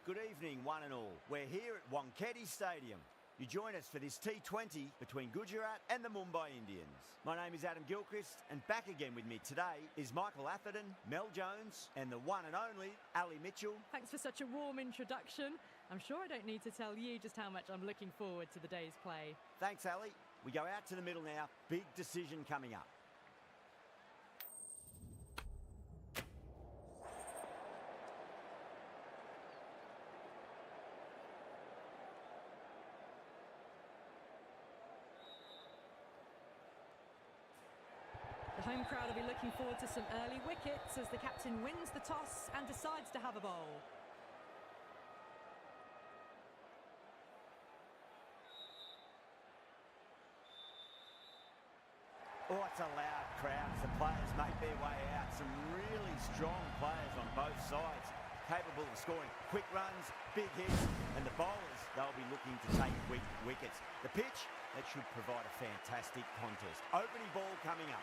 Good evening, one and all. We're here at Wankhede Stadium. You join us for this T20 between Gujarat and the Mumbai Indians. My name is Adam Gilchrist, and back again with me today is Michael Atherton, Mel Jones, and the one and only Ali Mitchell. Thanks for such a warm introduction. I'm sure I don't need to tell you just how much I'm looking forward to the day's play. Thanks, Ali. We go out to the middle now. Big decision coming up. The home crowd will be looking forward to some early wickets as the captain wins the toss and decides to have a bowl. Oh, it's a loud crowd as the players make their way out. Some really strong players on both sides, capable of scoring quick runs, big hits, and the bowlers, they'll be looking to take quick wickets. The pitch, that should provide a fantastic contest. Opening ball coming up.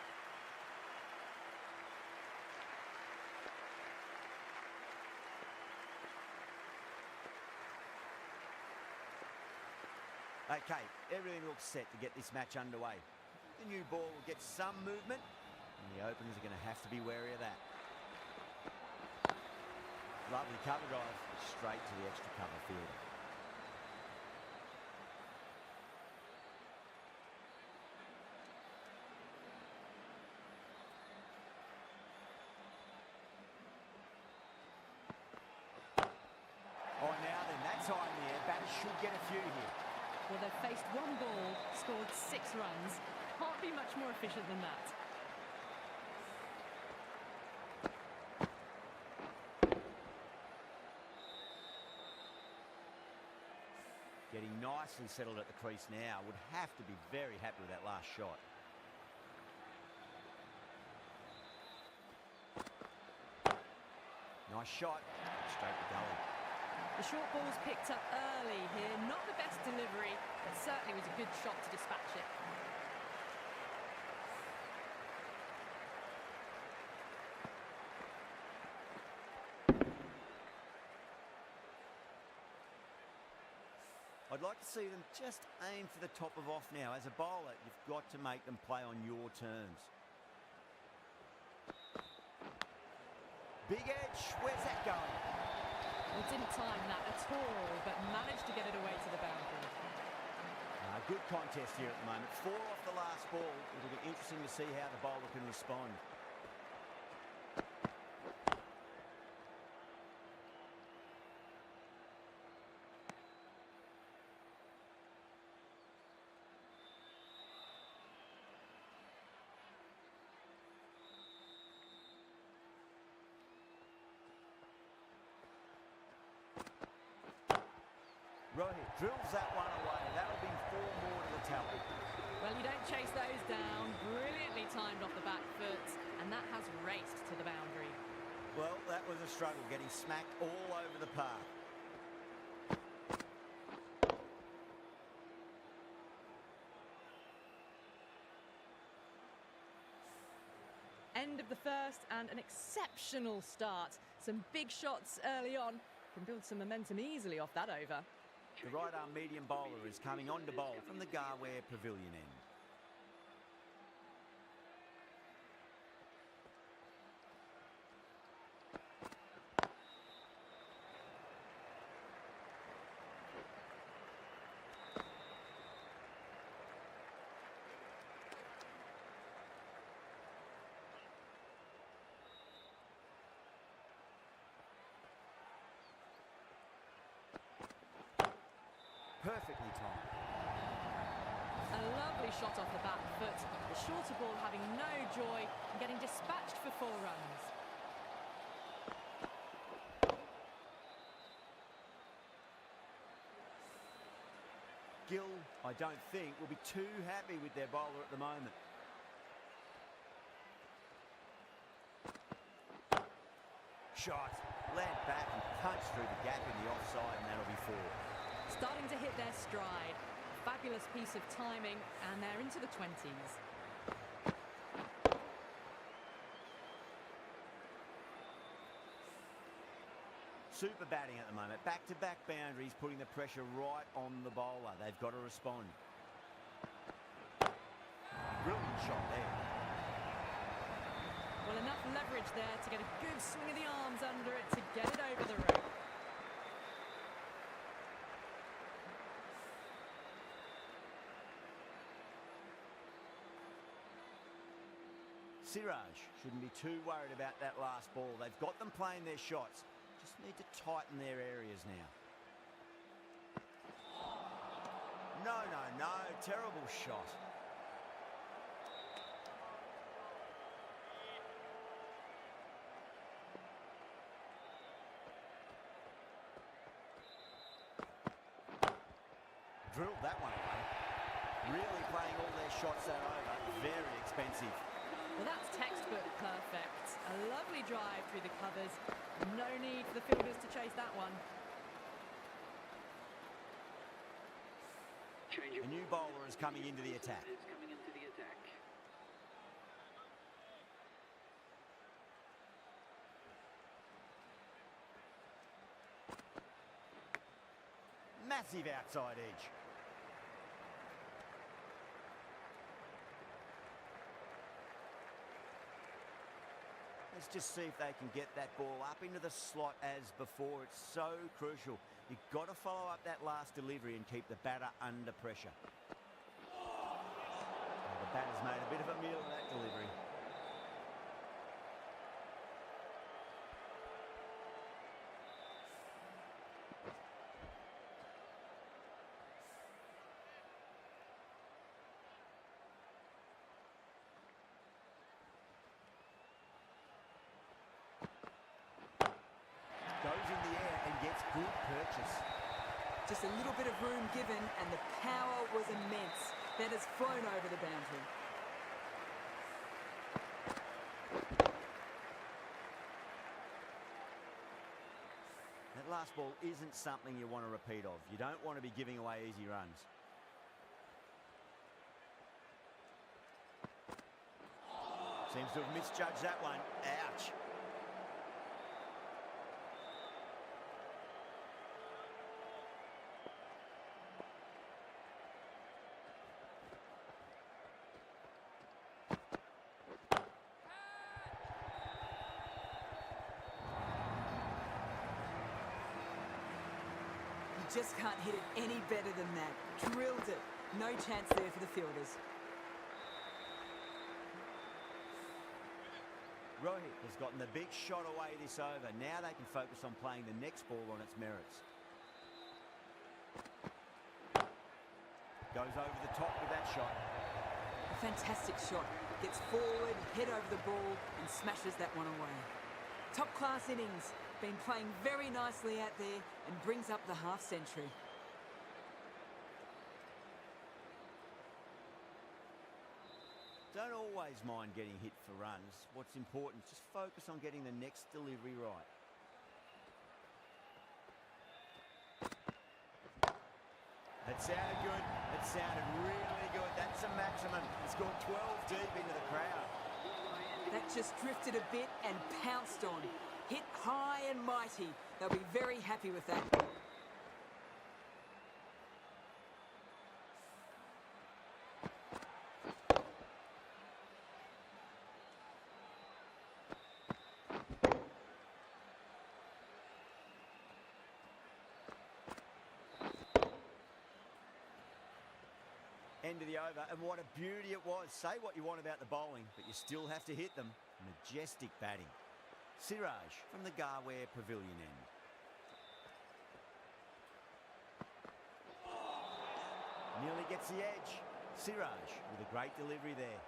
Okay, everything looks set to get this match underway. The new ball will get some movement, and the openers are going to have to be wary of that. Lovely cover drive, straight to the extra cover fielder. Oh, now then, that's high in the air. Batters should get a few here. Well, they've faced one ball, scored 6 runs. Can't be much more efficient than that. Getting nicely settled at the crease now. Would have to be very happy with that last shot. Nice shot. Straight to gully. The short ball's picked up early here. Not the best delivery, but certainly was a good shot to dispatch it. I'd like to see them just aim for the top of off now. As a bowler, you've got to make them play on your terms. Big edge. Where's that going? Well, didn't time that at all, but managed to get it away to the boundary. Good contest here at the moment. 4 off the last ball. It'll be interesting to see how the bowler can respond. Rohit drills that one away. That'll be 4 more to the tally. Well, you don't chase those down. Brilliantly timed off the back foot, and that has raced to the boundary. Well, that was a struggle, getting smacked all over the park. End of the first, and an exceptional start. Some big shots early on. Can build some momentum easily off that over. The right-arm medium bowler is coming on to bowl from the Garware Pavilion end. Perfectly timed. A lovely shot off the back foot. The shorter ball having no joy and getting dispatched for 4 runs. Gill, I don't think, will be too happy with their bowler at the moment. Shot. Land back and punch through the gap in the offside, and that'll be 4. Starting to hit their stride. Fabulous piece of timing, and they're into the 20s. Super batting at the moment. Back-to-back boundaries, putting the pressure right on the bowler. They've got to respond. Brilliant shot there. Well, enough leverage there to get a good swing of the arms under it to get it over the rope. Siraj shouldn't be too worried about that last ball. They've got them playing their shots. Just need to tighten their areas now. No, no, no. Terrible shot. Drilled that one away. Really playing all their shots that over. Very expensive. Well, that's textbook perfect. A lovely drive through the covers. No need for the fielders to chase that one. A new bowler is coming into the attack. Massive outside edge. Let's just see if they can get that ball up into the slot as before. It's so crucial. You've got to follow up that last delivery and keep the batter under pressure. Well, the batter's made a bit of a meal of that delivery. Goes in the air and gets good purchase. Just a little bit of room given and the power was immense. That has flown over the boundary. That last ball isn't something you want to repeat of. You don't want to be giving away easy runs. Seems to have misjudged that one. Ouch. You just can't hit it any better than that. Drilled it. No chance there for the fielders. Rohit has gotten the big shot away this over. Now they can focus on playing the next ball on its merits. Goes over the top with that shot. A fantastic shot. Gets forward, head over the ball and smashes that one away. Top class innings. Been playing very nicely out there and brings up the half century. Don't always mind getting hit for runs. What's important is just focus on getting the next delivery right. That sounded good. That sounded really good. That's a maximum. It's got 12 deep into the crowd. That just drifted a bit and pounced on. Hit high and mighty. They'll be very happy with that. End of the over, and what a beauty it was. Say what you want about the bowling, but you still have to hit them. Majestic batting. Siraj from the Garware Pavilion end. Nearly gets the edge. Siraj with a great delivery there.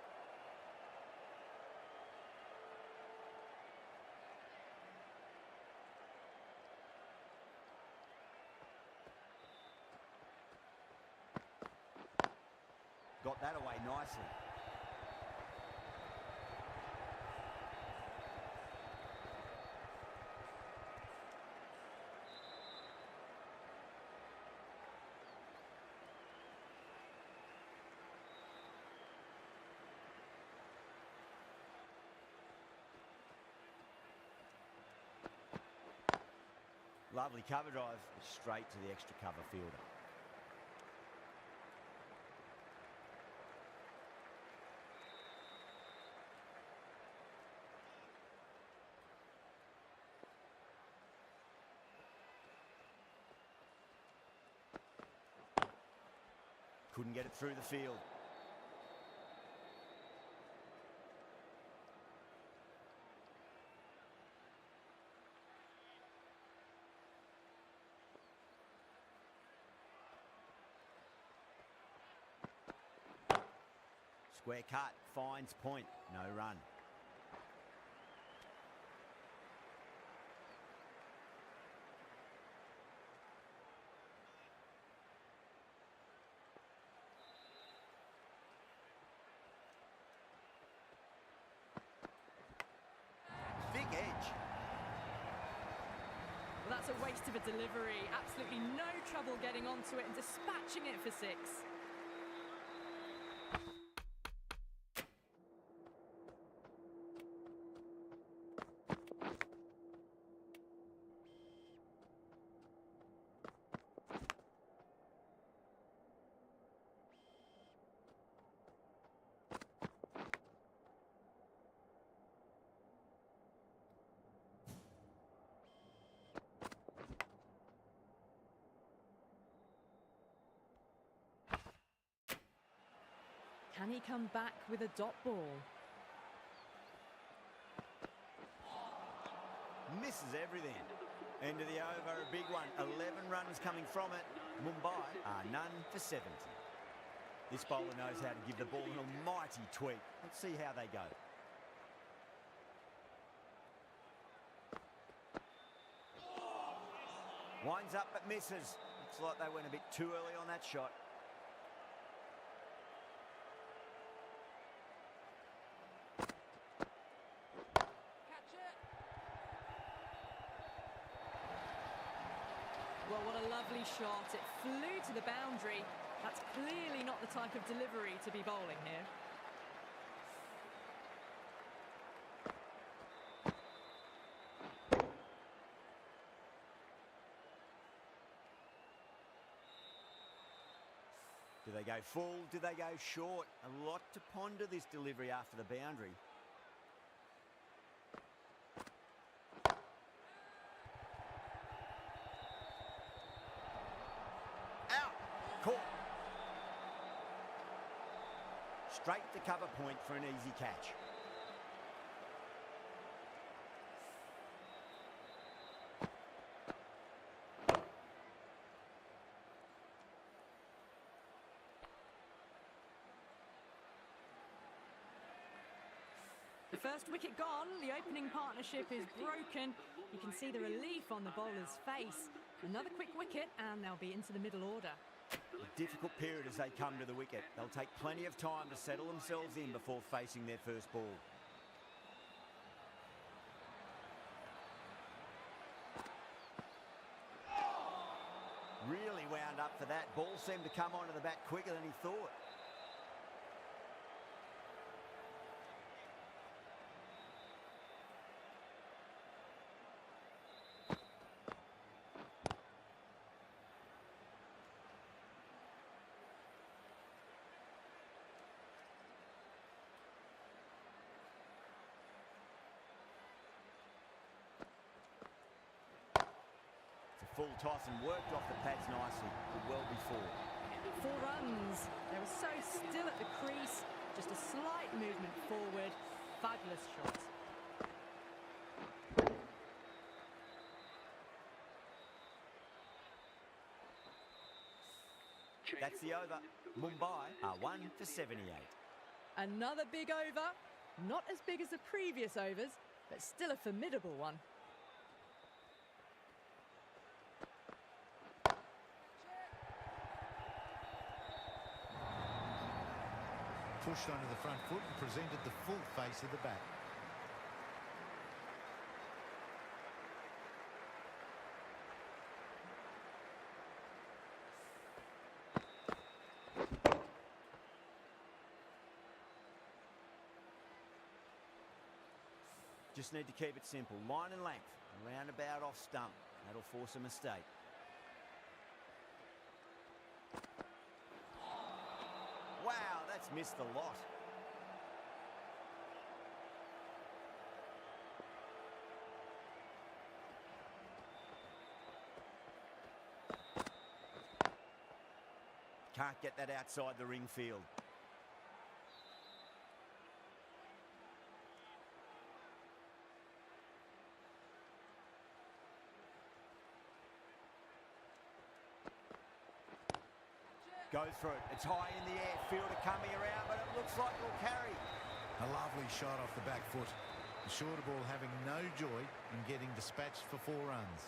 Got that away nicely. Lovely cover drive, straight to the extra cover fielder. Couldn't get it through the field. Square cut, finds point, no run. Big edge. Well, that's a waste of a delivery. Absolutely no trouble getting onto it and dispatching it for 6. Can he come back with a dot ball? Misses everything. End of the over, a big one. 11 runs coming from it. Mumbai are none for 70. This bowler knows how to give the ball an almighty tweak. Let's see how they go. Winds up but misses. Looks like they went a bit too early on that shot. Well, what a lovely shot. It flew to the boundary. That's clearly not the type of delivery to be bowling here. Do they go full? Do they go short? A lot to ponder this delivery after the boundary. Caught. Straight to cover point for an easy catch. The first wicket gone, the opening partnership is broken. You can see the relief on the bowler's face. Another quick wicket and they'll be into the middle order. A difficult period as they come to the wicket. They'll take plenty of time to settle themselves in before facing their first ball. Really wound up for that. Ball seemed to come onto the bat quicker than he thought. Full toss and worked off the pads nicely, but well before. 4 runs. They were so still at the crease. Just a slight movement forward. Fabulous shot. That's the over. Mumbai are 1 for 78. Another big over. Not as big as the previous overs, but still a formidable one. Pushed onto the front foot and presented the full face of the bat. Just need to keep it simple. Line and length, around about off stump. That'll force a mistake. Wow, that's missed the lot. Can't get that outside the ring field. Goes for it. It's high in the air. Fielder coming around, but it looks like it'll carry. A lovely shot off the back foot. The shorter ball having no joy in getting dispatched for 4 runs.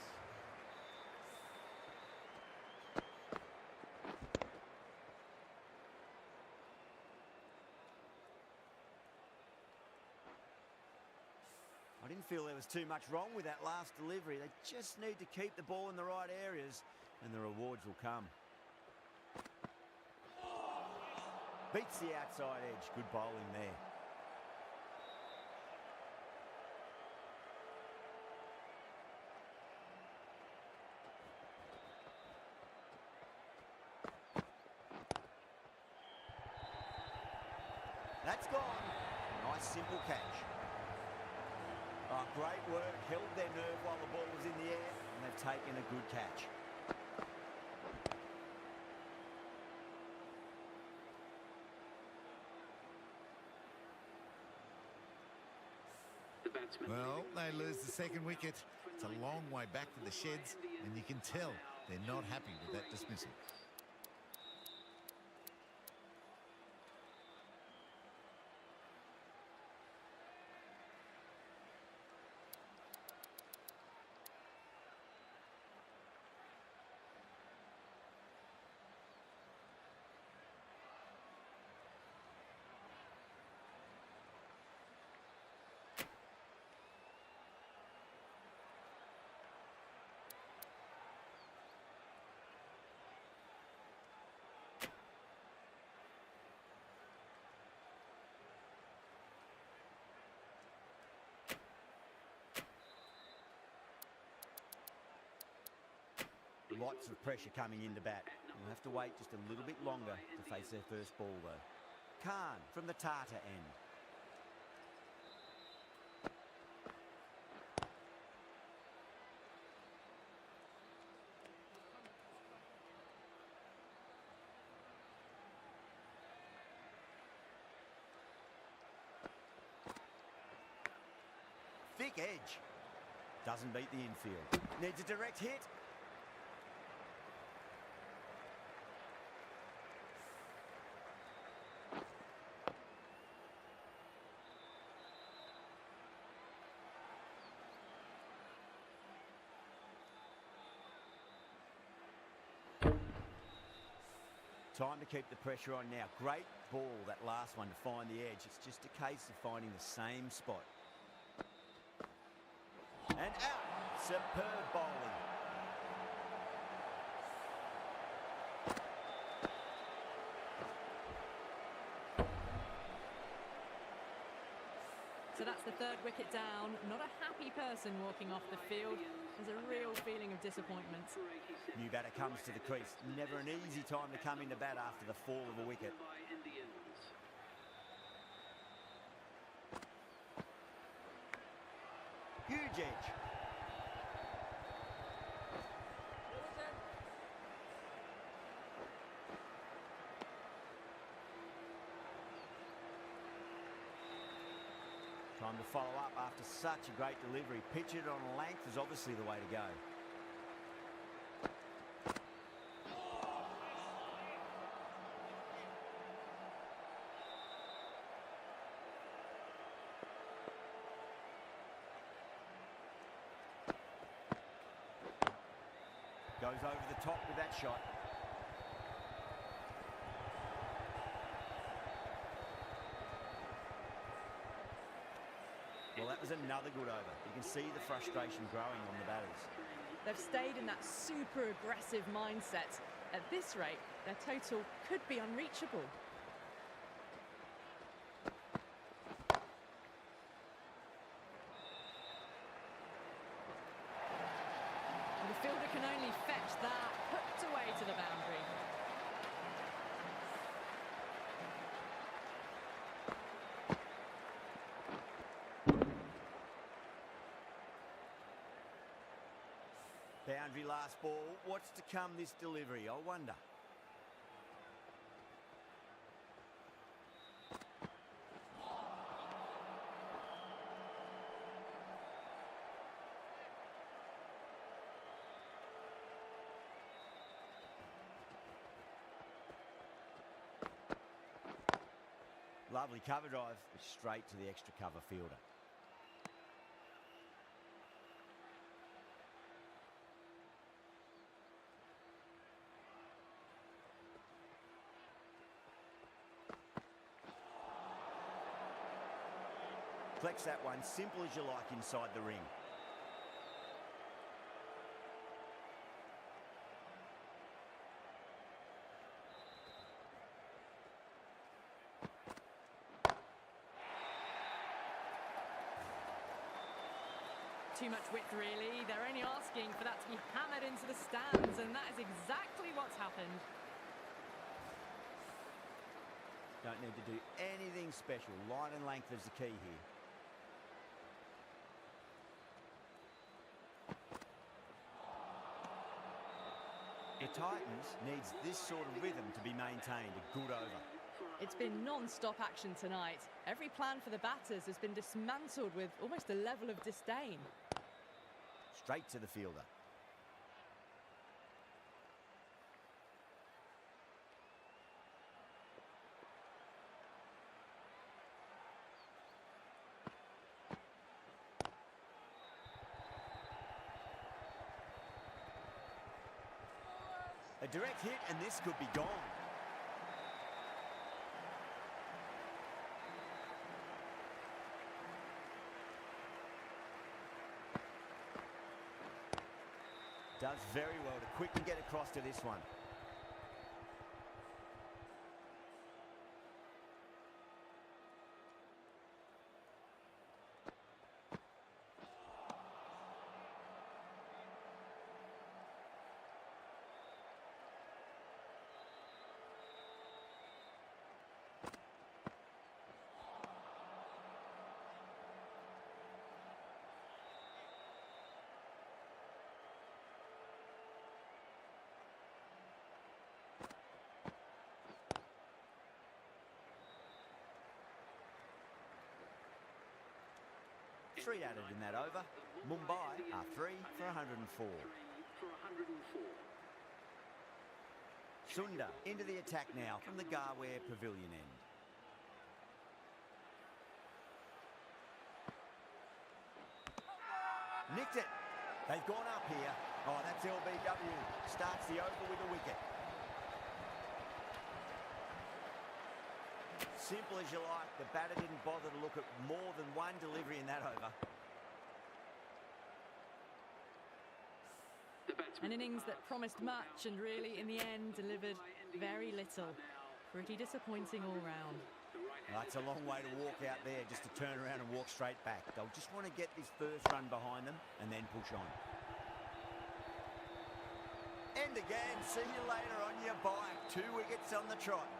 I didn't feel there was too much wrong with that last delivery. They just need to keep the ball in the right areas and the rewards will come. Beats the outside edge. Good bowling there. That's gone. Nice simple catch. Oh, great work. Held their nerve while the ball was in the air and they've taken a good catch. Well, they lose the second wicket. It's a long way back to the sheds, and you can tell they're not happy with that dismissal. Lots of pressure coming into bat. We'll have to wait just a little bit longer to face their first ball, though. Khan from the Tata end. Thick edge. Doesn't beat the infield. Needs a direct hit. Time to keep the pressure on now. Great ball, that last one, to find the edge. It's just a case of finding the same spot. And out. Superb bowling. So that's the third wicket down. Not a happy person walking off the field. There's a real feeling of disappointment. New batter comes to the crease. Never an easy time to come into bat after the fall of a wicket. Huge edge. Time to follow up after such a great delivery. Pitch it on length is obviously the way to go. Goes over the top with that shot. Well, that was another good over. You can see the frustration growing on the batters. They've stayed in that super aggressive mindset. At this rate, their total could be unreachable. The Watch that, hooked away to the boundary. Boundary last ball. What's to come this delivery, I wonder? Lovely cover drive, straight to the extra cover fielder. Flex that one, simple as you like inside the ring. Too much width, really. They're only asking for that to be hammered into the stands, and that is exactly what's happened. Don't need to do anything special. Line and length is the key here. The Titans needs this sort of rhythm to be maintained. A good over. It's been non-stop action tonight. Every plan for the batters has been dismantled with almost a level of disdain. Straight to the fielder. A direct hit and this could be gone. Does very well to quickly get across to this one. Three added in that over. Mumbai are 3 for 104. Sunda into the attack now from the Garware Pavilion end. Nicked it. They've gone up here. Oh, that's LBW. Starts the over with a wicket. Simple as you like. The batter didn't bother to look at more than one delivery in that over. An innings that promised much and really, in the end, delivered very little. Pretty disappointing all round. That's a long way to walk out there, just to turn around and walk straight back. They'll just want to get this first run behind them and then push on. And again, see you later on your bike. 2 wickets on the trot.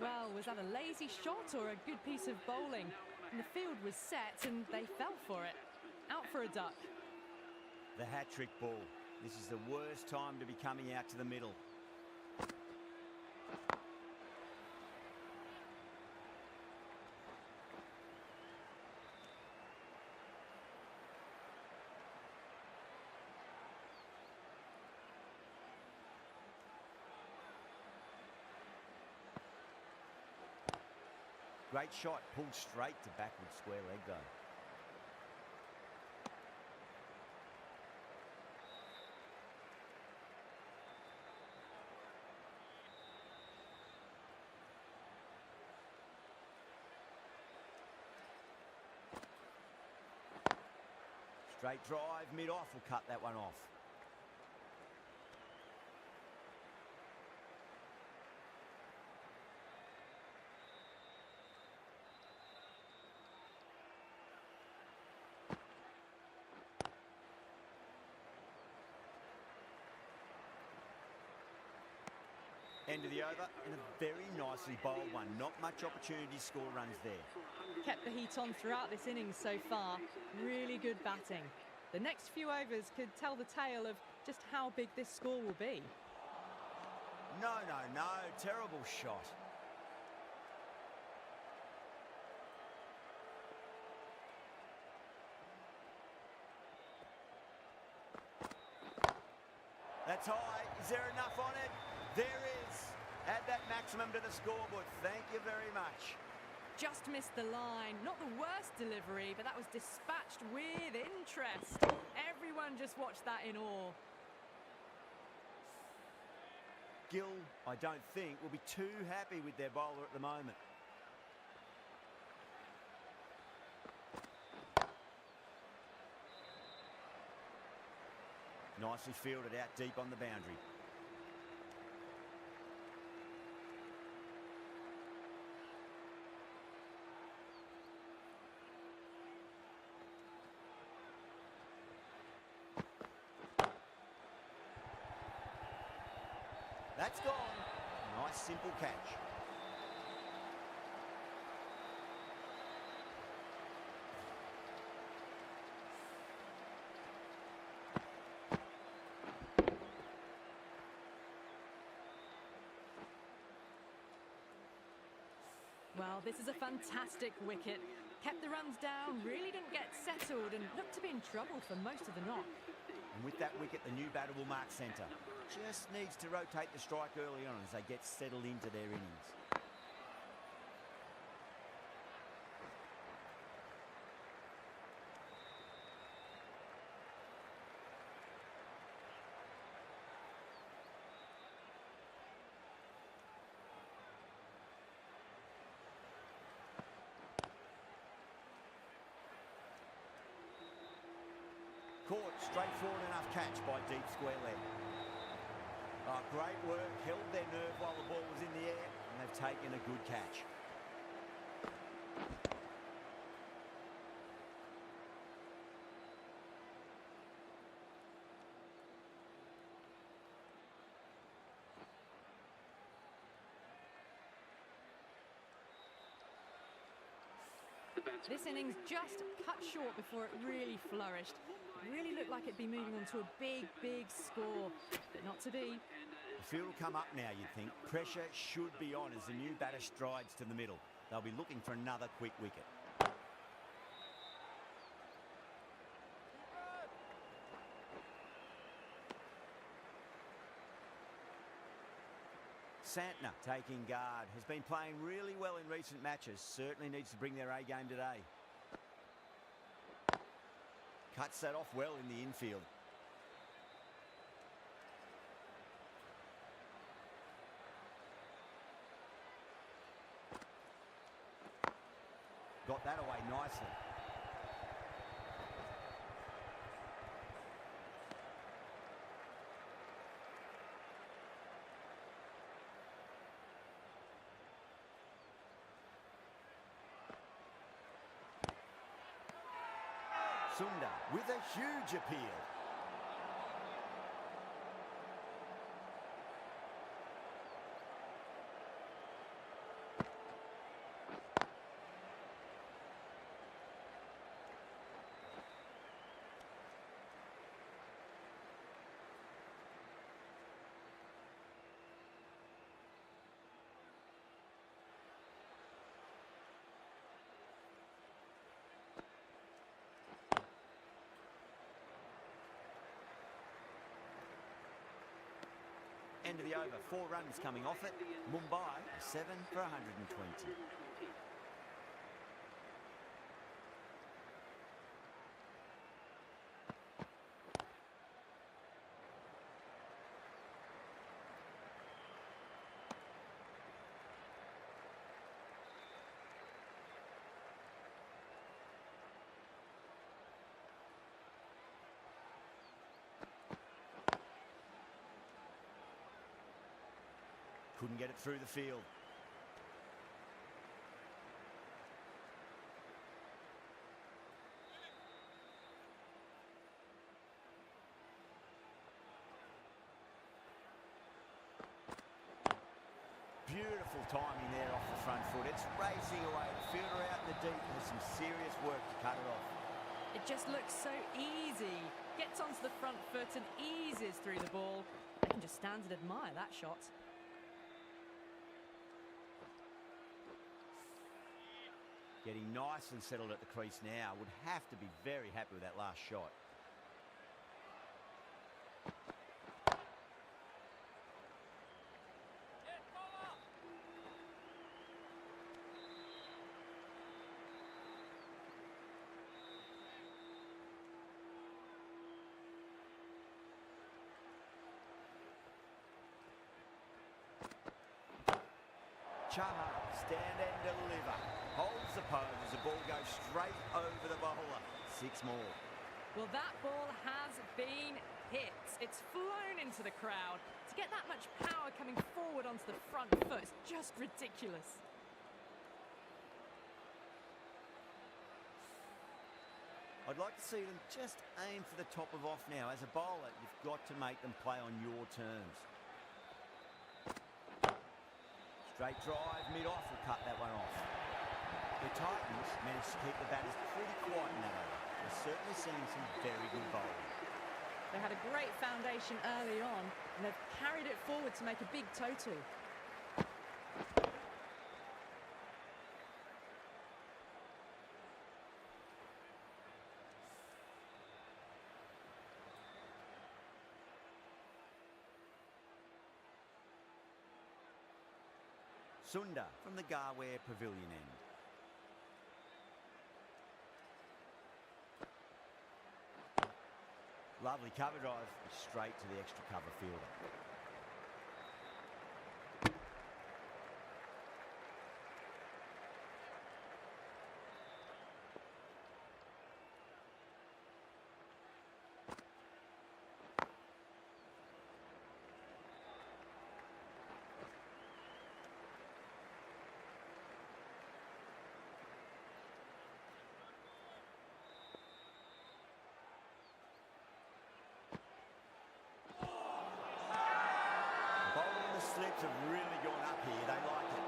Well, was that a lazy shot or a good piece of bowling? And the field was set and they fell for it. Out for a duck. The hat-trick ball. This is the worst time to be coming out to the middle. Great shot, pulled straight to backward square leg though. Straight drive, mid-off will cut that one off. End of the over, and a very nicely bowled one. Not much opportunity to score runs there. Kept the heat on throughout this innings so far. Really good batting. The next few overs could tell the tale of just how big this score will be. No, terrible shot. That's high. Is there enough on it? There is. Add that maximum to the scoreboard. Thank you very much. Just missed the line. Not the worst delivery, but that was dispatched with interest. Everyone just watched that in awe. Gill, I don't think, will be too happy with their bowler at the moment. Nicely fielded out deep on the boundary. That's gone. Nice simple catch. Well, this is a fantastic wicket. Kept the runs down, really didn't get settled and looked to be in trouble for most of the knock. And with that wicket, the new batter will mark centre. Just needs to rotate the strike early on as they get settled into their innings. Caught, straightforward enough catch by deep square leg. Oh, great work, held their nerve while the ball was in the air, and they've taken a good catch. This innings just cut short before it really flourished. It really looked like it'd be moving on to a big, big score, but not to be. The field will come up now, you'd think. Pressure should be on as the new batter strides to the middle. They'll be looking for another quick wicket. Santner taking guard, has been playing really well in recent matches. Certainly needs to bring their A game today. Cuts that off well in the infield. Got that away nicely. Sunda with a huge appeal. End of the over, 4 runs coming off it. Mumbai, 7 for 120. couldn't get it through the field. Beautiful timing there off the front foot. It's racing away. The fielder out in the deep has some serious work to cut it off. It just looks so easy. Gets onto the front foot and eases through the ball. I can just stand and admire that shot. Getting nice and settled at the crease now. Would have to be very happy with that last shot. Chaha, stand and deliver. Holds the pose as the ball goes straight over the bowler. 6 more. Well, that ball has been hit. It's flown into the crowd. To get that much power coming forward onto the front foot is just ridiculous. I'd like to see them just aim for the top of off now. As a bowler, you've got to make them play on your terms. Straight drive, mid-off, will cut that one off. The Titans managed to keep the batters pretty quiet in that over. They're certainly seeing some very good bowling. They had a great foundation early on, and they've carried it forward to make a big total. Sunda from the Garware Pavilion end. Lovely cover drive, straight to the extra cover fielder. Slips have really gone up here. They like it.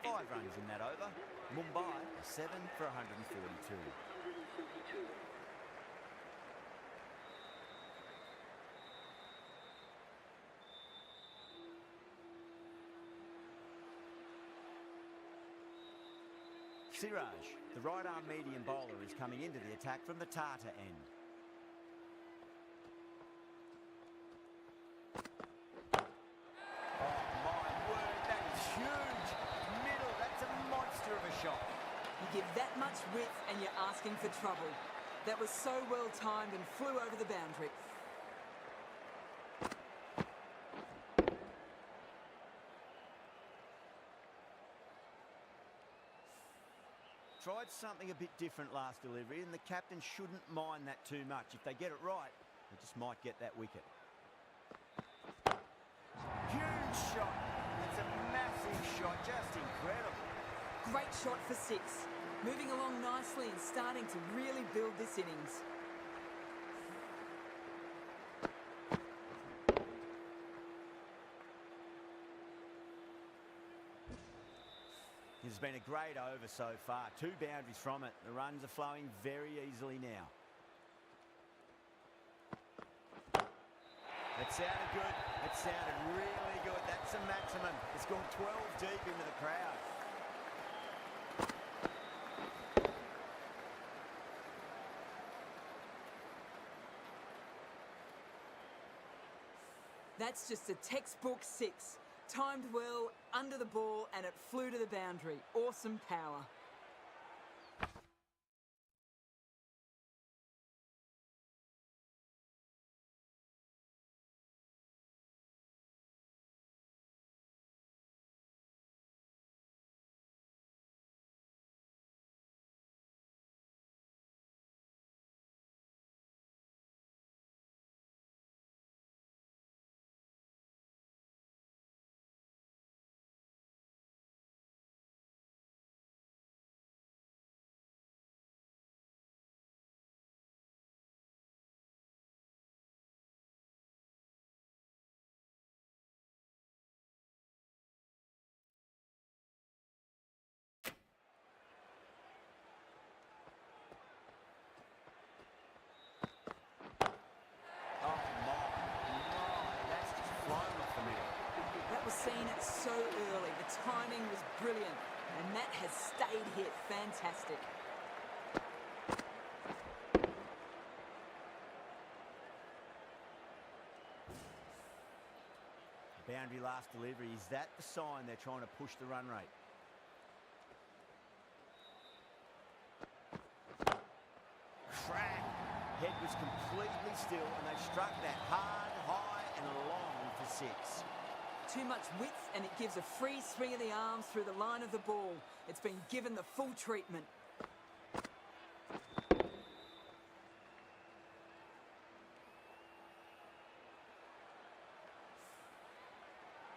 Five runs in that over. Mumbai 7 for 142. Siraj, the right arm medium bowler, is coming into the attack from the Tata end. Shot. You give that much width and you're asking for trouble. That was so well timed and flew over the boundary. Tried something a bit different last delivery, and the captain shouldn't mind that too much. If they get it right, they just might get that wicket. Huge shot. It's a massive shot, just incredible. Great shot for 6. Moving along nicely and starting to really build this innings. It's been a great over so far. 2 boundaries from it. The runs are flowing very easily now. It sounded good. It sounded really good. That's the maximum. It's gone 12 deep into the crowd. That's just a textbook 6. Timed well, under the ball, and it flew to the boundary. Awesome power. Seen it so early. The timing was brilliant, and that has stayed hit. Fantastic. Boundary last delivery. Is that the sign they're trying to push the run rate? Crack. Head was completely still, and they struck that hard, high, and long for 6. Too much width, and it gives a free swing of the arms through the line of the ball. It's been given the full treatment.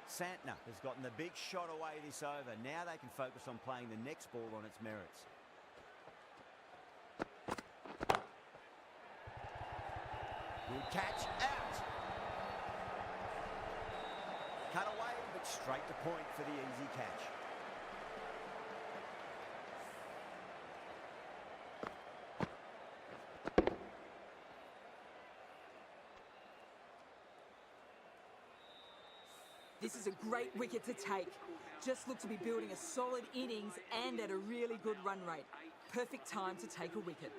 Santner has gotten the big shot away this over. Now they can focus on playing the next ball on its merits. Good catch, out. Cut away, but straight to point for the easy catch. This is a great wicket to take. Just look to be building a solid innings and at a really good run rate. Perfect time to take a wicket.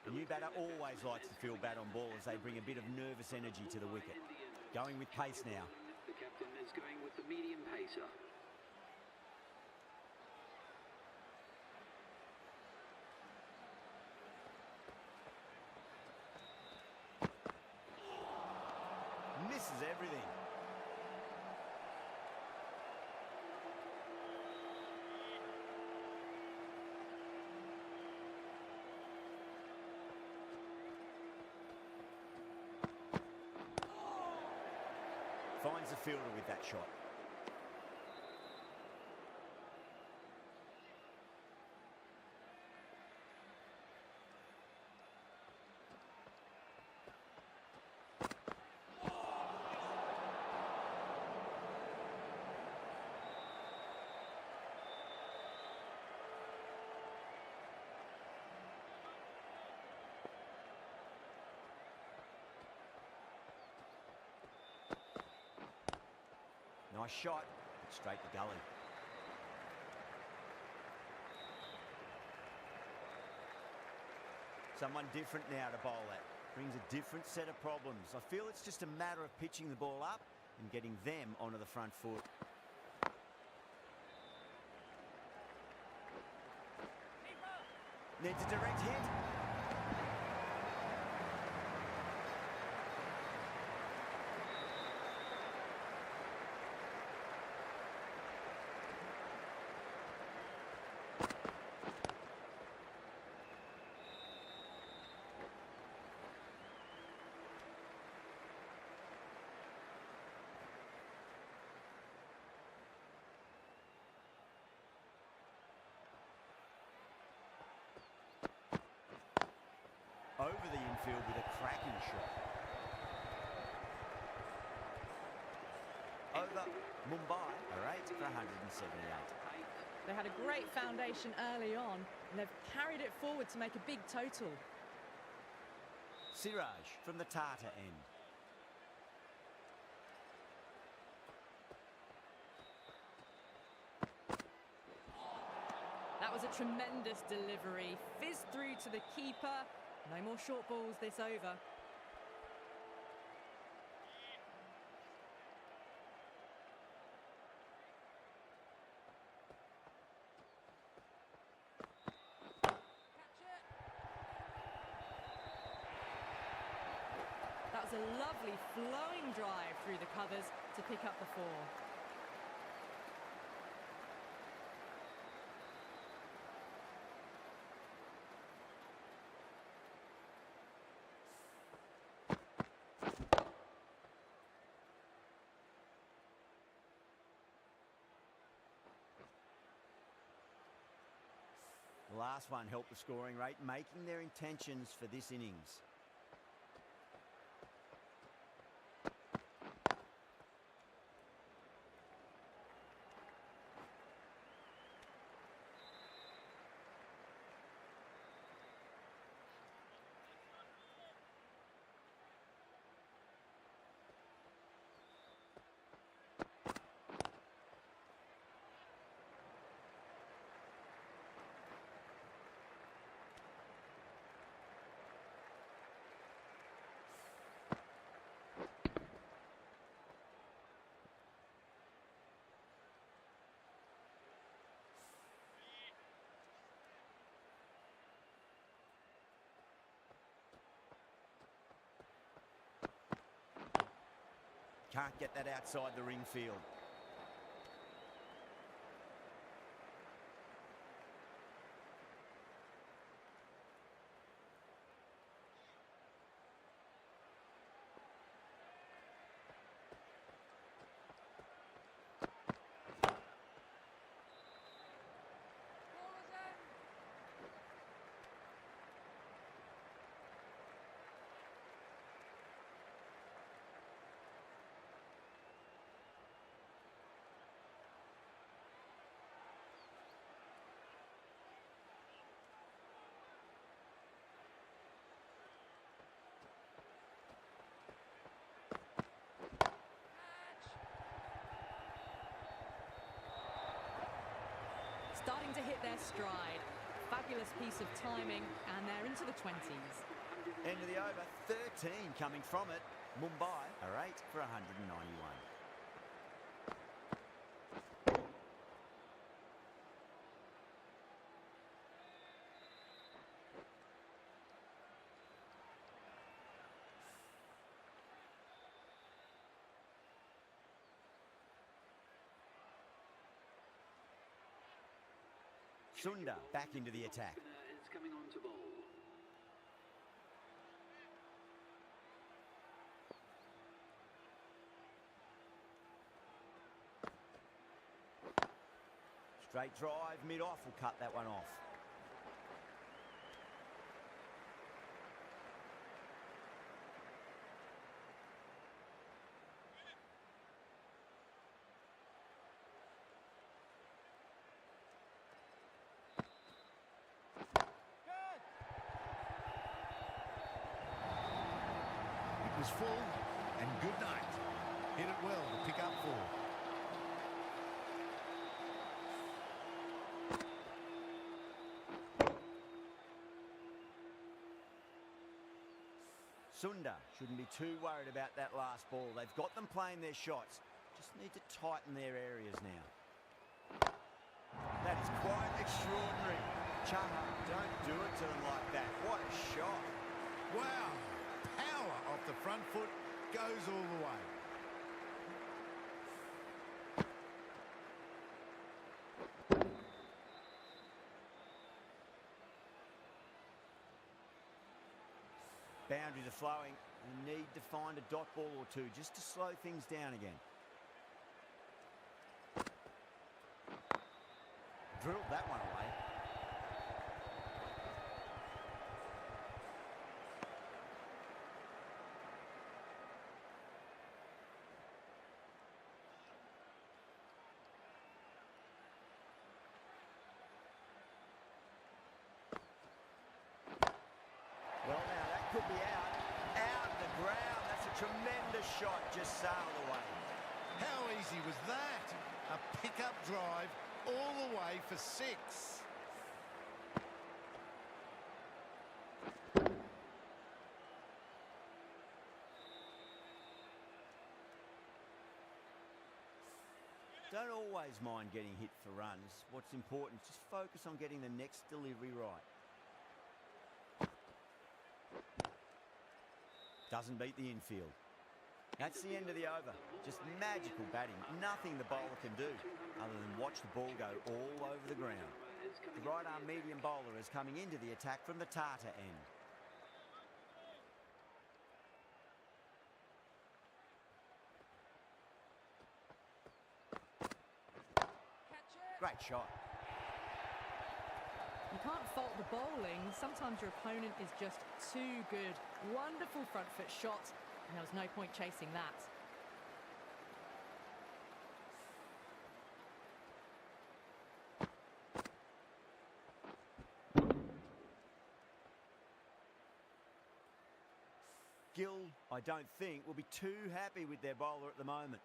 The new batter always likes to feel bat on ball as they bring a bit of nervous energy to the wicket. Going with pace now. The captain is going with the medium pacer. Misses everything. Finds the fielder with that shot. Nice shot, straight to gully. Someone different now to bowl at. Brings a different set of problems. I feel it's just a matter of pitching the ball up and getting them onto the front foot. Needs a direct hit. Over the infield with a cracking shot. Over Mumbai are 8 for 178. They had a great foundation early on, and they've carried it forward to make a big total. Siraj from the Tata end. That was a tremendous delivery. Fizzed through to the keeper. No more short balls this over. That was a lovely flowing drive through the covers to pick up the 4. The last one helped the scoring rate, making their intentions for this innings. Can't get that outside the ring field. Starting to hit their stride. Fabulous piece of timing, and they're into the 20s. End of the over, 13 coming from it. Mumbai are 8 for 191. Sundar back into the attack. Is coming on to bowl. Straight drive, mid-off will cut that one off. It was full, and good night. Hit it well to pick up 4. Sundar shouldn't be too worried about that last ball. They've got them playing their shots. Just need to tighten their areas now. That is quite extraordinary. Chahar, don't do it to them like that. What a shot. Wow! Power off the front foot goes all the way. Boundaries are flowing. You need to find a dot ball or two just to slow things down again. Drilled that one away. be out of the ground. That's a tremendous shot, just sailed away. How easy was that? A pickup drive all the way for 6. Don't always mind getting hit for runs. What's important is just focus on getting the next delivery right. Doesn't beat the infield. That's the end of the over. Just magical batting. Nothing the bowler can do other than watch the ball go all over the ground. The right-arm medium bowler is coming into the attack from the Tata end. Great shot. You can't fault the bowling. Sometimes your opponent is just too good. Wonderful front foot shot, and there was no point chasing that. Gill, I don't think, will be too happy with their bowler at the moment.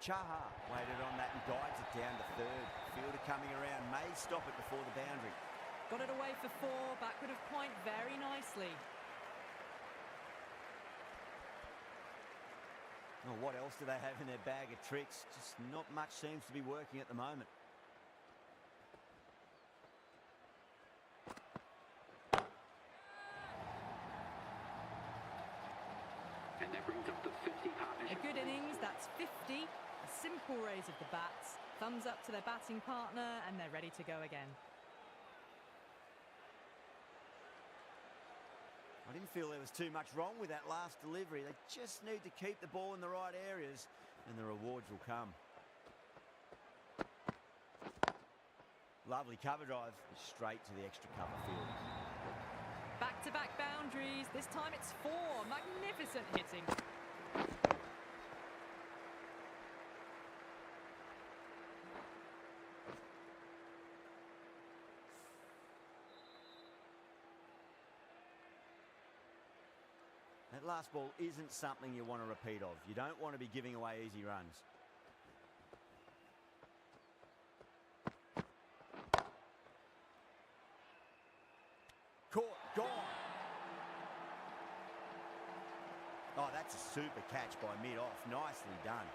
Chaha waited on that and guides it down to third. Fielder coming around, may stop it before the boundary. Got it away for 4, backward of point very nicely. Oh, what else do they have in their bag of tricks? Just not much seems to be working at the moment. And that brings up the 50 partnership. A good innings, that's 50. A simple raise of the bats. Thumbs up to their batting partner, and they're ready to go again. I didn't feel there was too much wrong with that last delivery. They just need to keep the ball in the right areas, and the rewards will come. Lovely cover drive, straight to the extra cover field. Back-to-back boundaries. This time it's 4. Magnificent hitting. That last ball isn't something you want to repeat of. You don't want to be giving away easy runs. Caught, gone. Oh, that's a super catch by mid-off. Nicely done.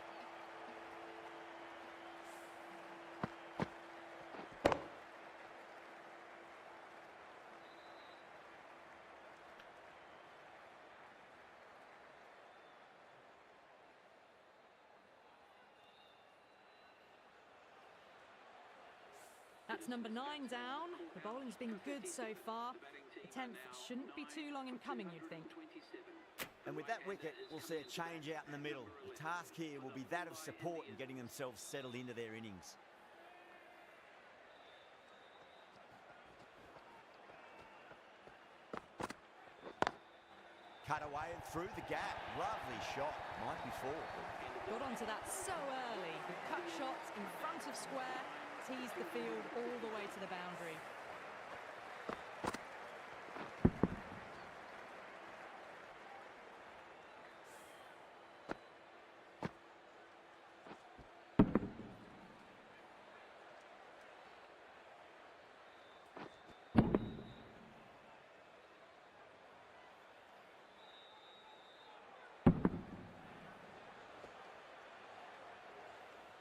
That's number 9 down. The bowling's been good so far. The 10th shouldn't be too long in coming, you'd think. And with that wicket, we'll see a change out in the middle. The task here will be that of support and getting themselves settled into their innings. Cut away and through the gap. Lovely shot. Might be 4. Got onto that so early. The cut shots in front of square. Teased the field all the way to the boundary.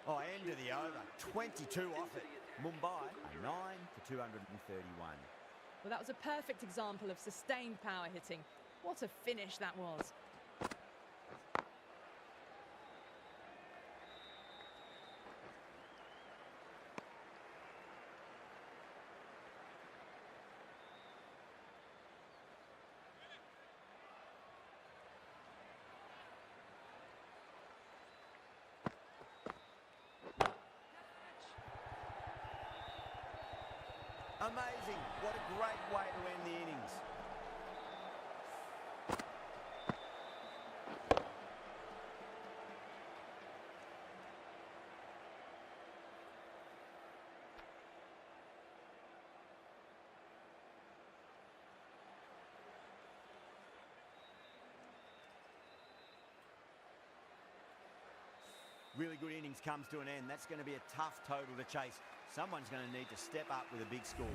Oh, end of the over. 22 off it. Mumbai, 9 for 231. Well, that was a perfect example of sustained power hitting. What a finish that was. Amazing. What a great way to end the innings. really good innings comes to an end. That's going to be a tough total to chase. Someone's going to need to step up with a big score.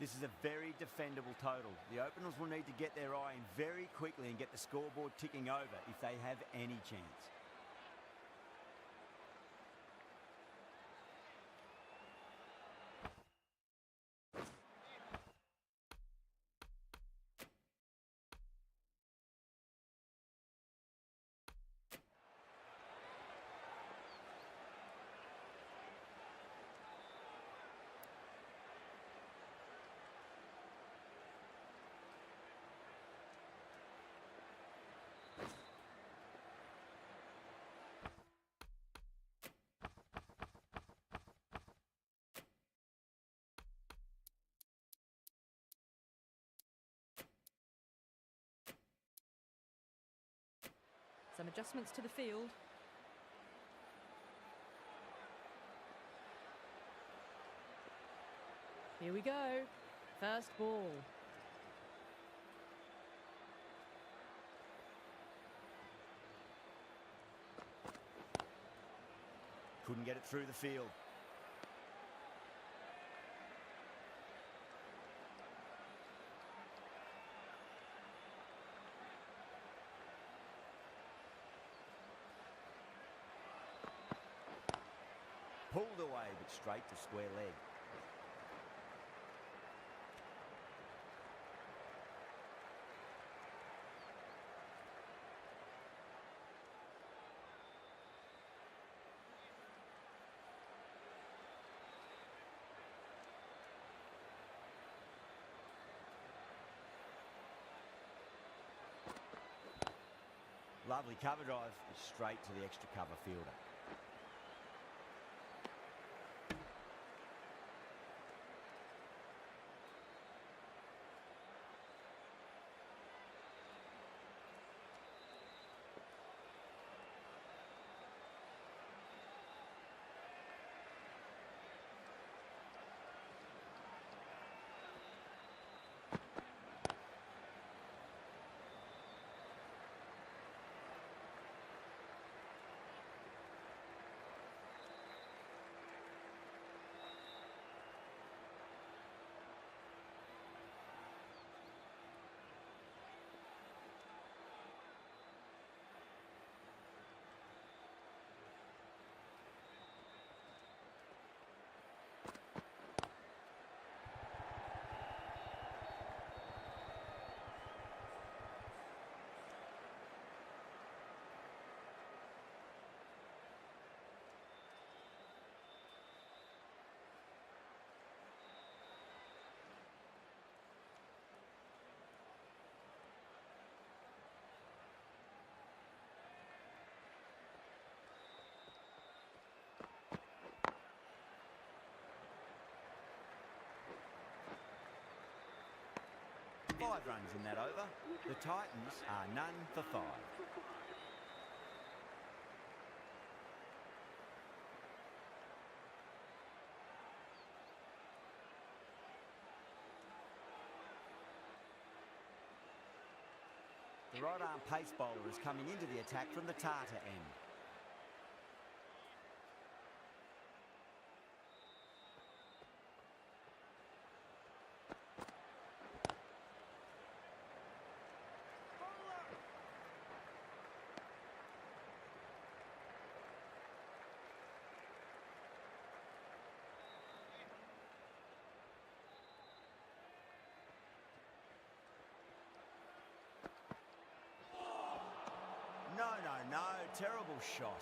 This is a very defendable total. The openers will need to get their eye in very quickly and get the scoreboard ticking over if they have any chance. Some adjustments to the field. Here we go. First ball. Couldn't get it through the field. Pulled away, but straight to square leg. Lovely cover drive, straight to the extra cover fielder. Five runs in that over. The Titans are none for five. The right arm pace bowler is coming into the attack from the Tartar end. No, terrible shot.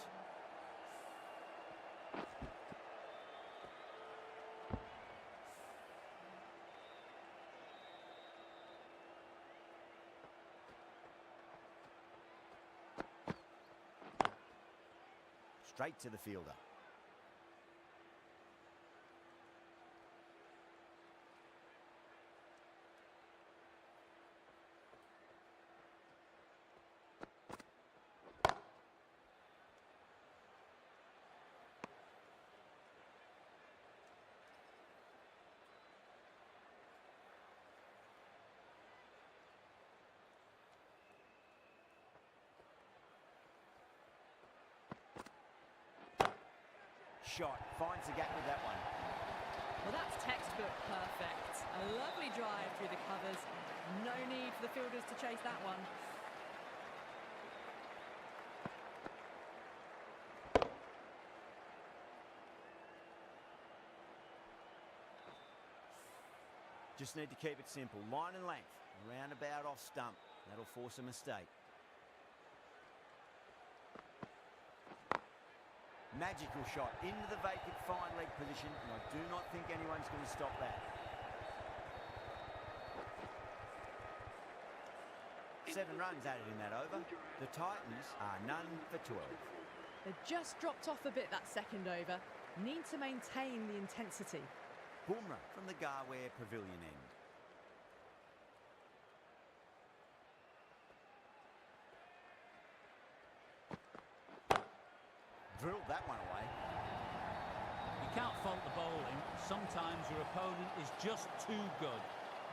Straight to the fielder. Shot, finds the gap with that one. Well, that's textbook perfect. A lovely drive through the covers. No need for the fielders to chase that one. Just need to keep it simple. Line and length. Roundabout off stump. That'll force a mistake. Magical shot into the vacant fine leg position, and I do not think anyone's going to stop that. 7 runs added in that over. The Titans are none for 12. They just dropped off a bit that second over. Need to maintain the intensity. Bumrah from the Garware Pavilion end. Drilled that one away. You can't fault the bowling. Sometimes your opponent is just too good.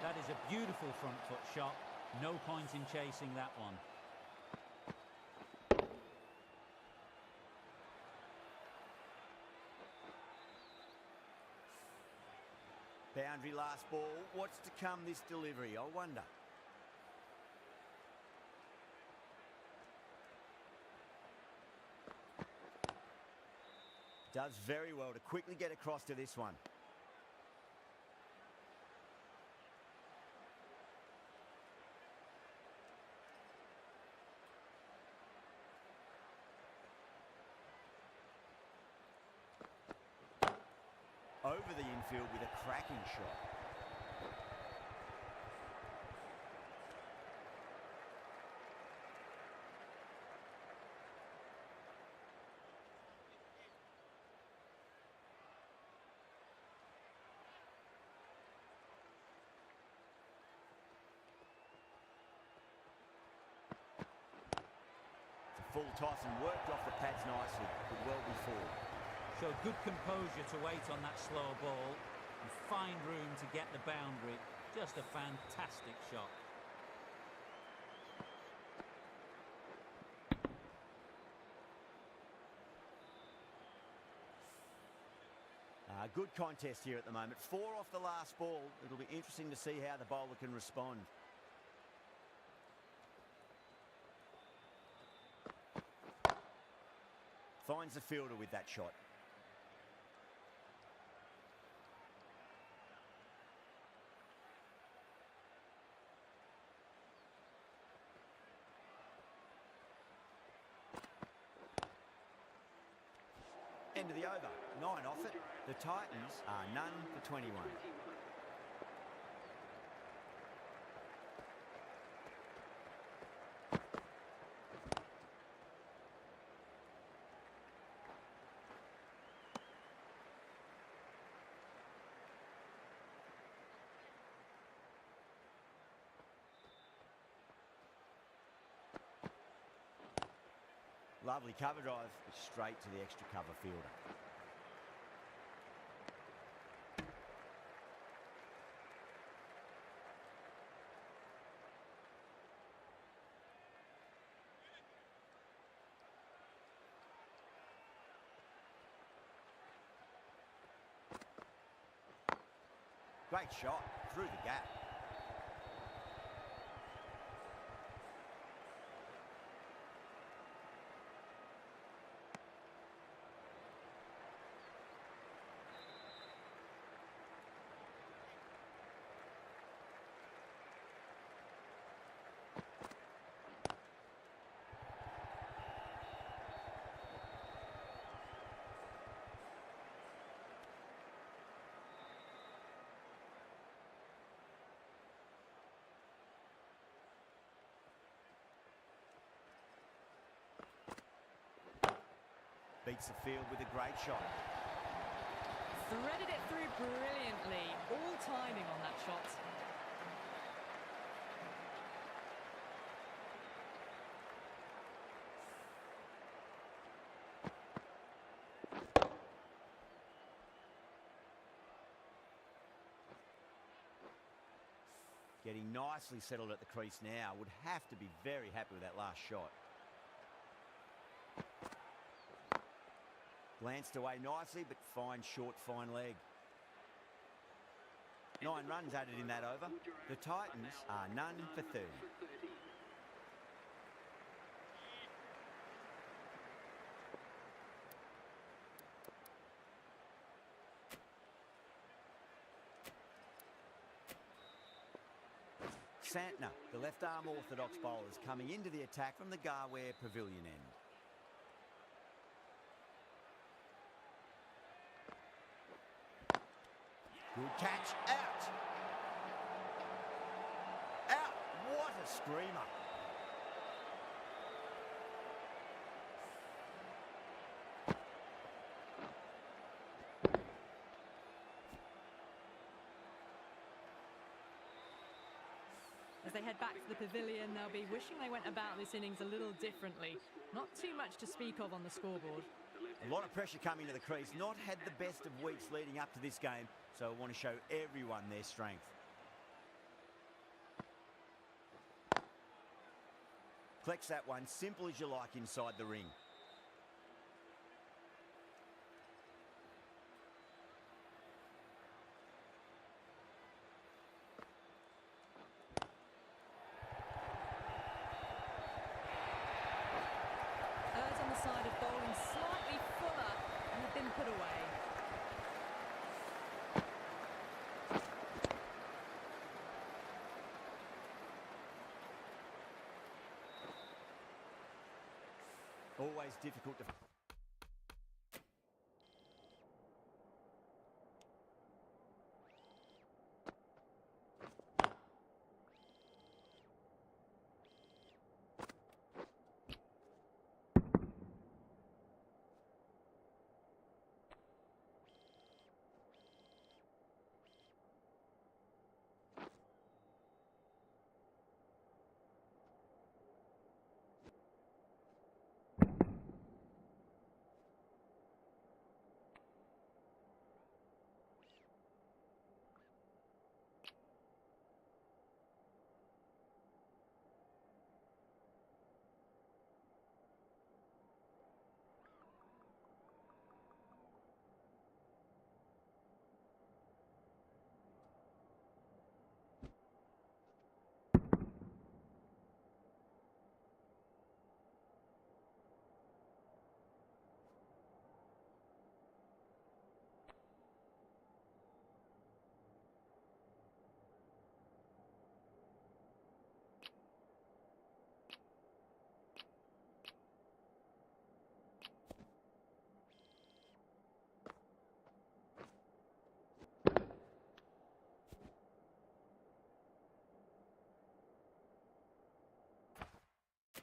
That is a beautiful front foot shot. No point in chasing that one. Boundary last ball. What's to come this delivery, I wonder. Does very well to quickly get across to this one. Over the infield with a cracking shot. Full toss and worked off the pads nicely, but well before. Showed good composure to wait on that slow ball and find room to get the boundary. Just a fantastic shot. Good contest here at the moment. 4 off the last ball. It'll be interesting to see how the bowler can respond. Finds the fielder with that shot. End of the over. 9 off it. The Titans are none for 21. Lovely cover drive, but straight to the extra cover fielder. Great shot through the gap. Beats the field with a great shot. Threaded it through brilliantly. All timing on that shot. Getting nicely settled at the crease now. Would have to be very happy with that last shot. Glanced away nicely, but fine, short, fine leg. 9 runs added in that over. The Titans are none for 30. Santner, the left-arm orthodox bowler, is coming into the attack from the Garware Pavilion end. Good catch, out! Out! What a screamer! As they head back to the pavilion, they'll be wishing they went about this innings a little differently. Not too much to speak of on the scoreboard. A lot of pressure coming to the crease. Not had the best of weeks leading up to this game, so I want to show everyone their strength. Collects that one, simple as you like, inside the ring. Errs on the side of bowling slightly fuller and have been put away. Always difficult to...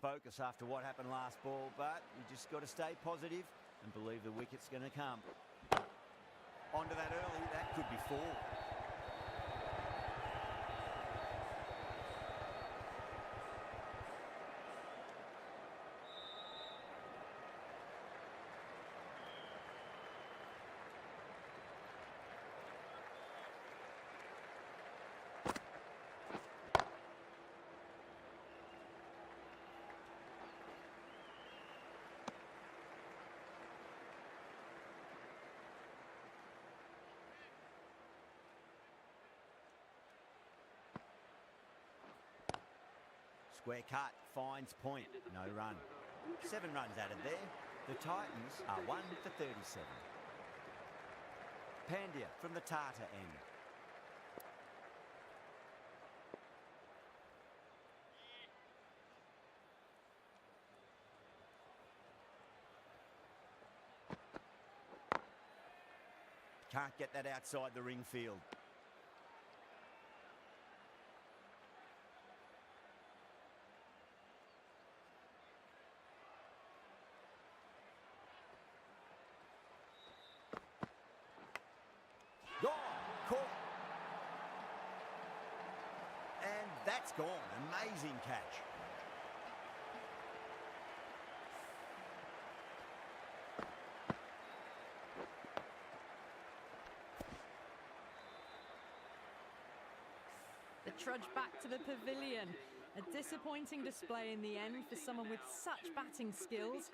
Focus after what happened last ball, but you just got to stay positive and believe the wicket's going to come. Onto that early, that could be 4. Square cut, finds point, no run. 7 runs added there. The Titans are 1 for 37. Pandya from the Tata end. Can't get that outside the ring field. Gone, caught. And that's gone. Amazing catch. The trudge back to the pavilion. A disappointing display in the end for someone with such batting skills.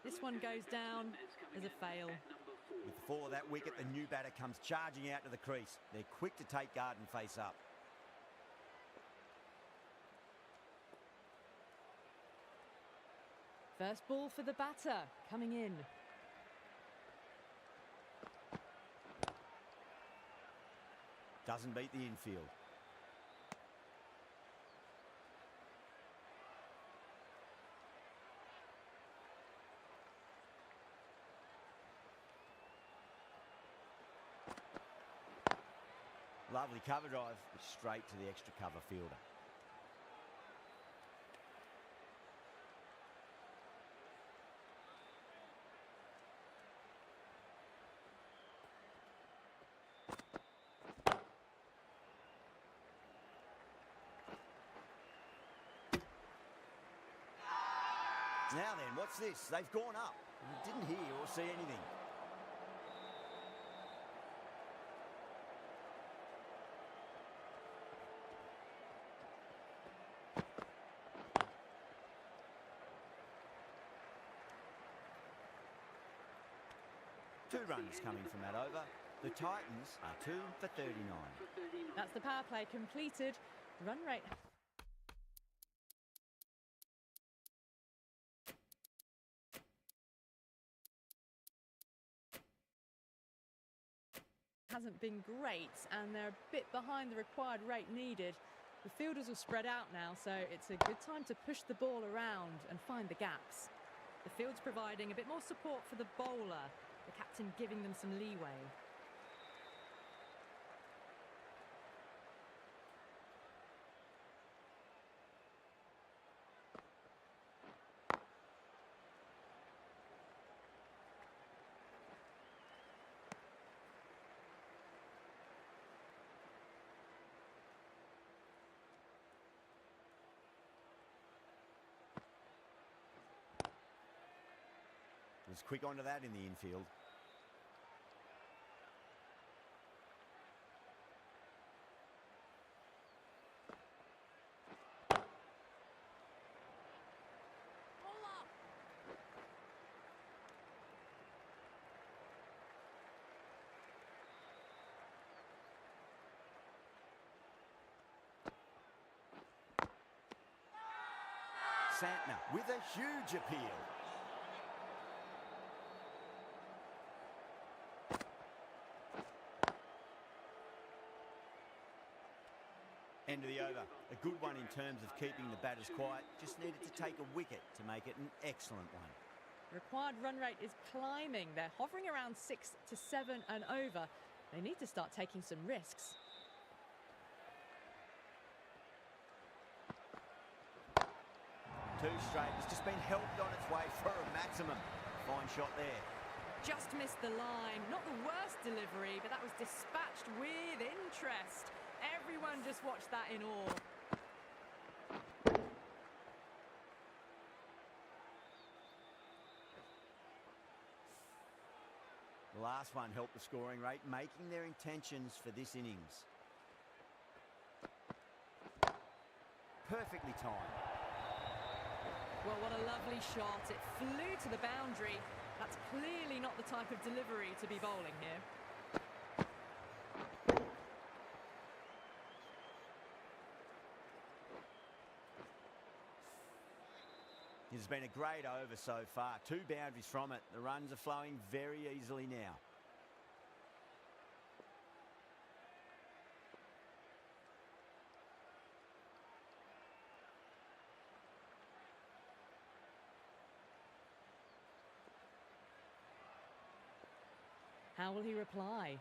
This one goes down as a fail. With before that wicket, the new batter comes charging out to the crease. They're quick to take guard and face up. First ball for the batter, coming in. Doesn't beat the infield. Lovely cover drive, straight to the extra cover fielder. Now then, what's this? They've gone up. Didn't hear or see anything. Two runs coming from that over. The Titans are 2 for 39. That's the power play completed. Run rate hasn't been great, and they're a bit behind the required rate needed. The fielders will spread out now, so it's a good time to push the ball around and find the gaps. The field's providing a bit more support for the bowler, the captain giving them some leeway. Was quick onto that in the infield. Santner with a huge appeal. End of the over. A good one in terms of keeping the batters quiet. Just needed to take a wicket to make it an excellent one. Required run rate is climbing. They're hovering around 6 to 7 and over. They need to start taking some risks. Two straight. It's just been helped on its way for a maximum. Fine shot there. Just missed the line. Not the worst delivery, but that was dispatched with interest. Everyone just watched that in awe. The last one helped the scoring rate, making their intentions for this innings. Perfectly timed. Well, what a lovely shot. It flew to the boundary. That's clearly not the type of delivery to be bowling here. It's been a great over so far. 2 boundaries from it. The runs are flowing very easily now. How will he reply?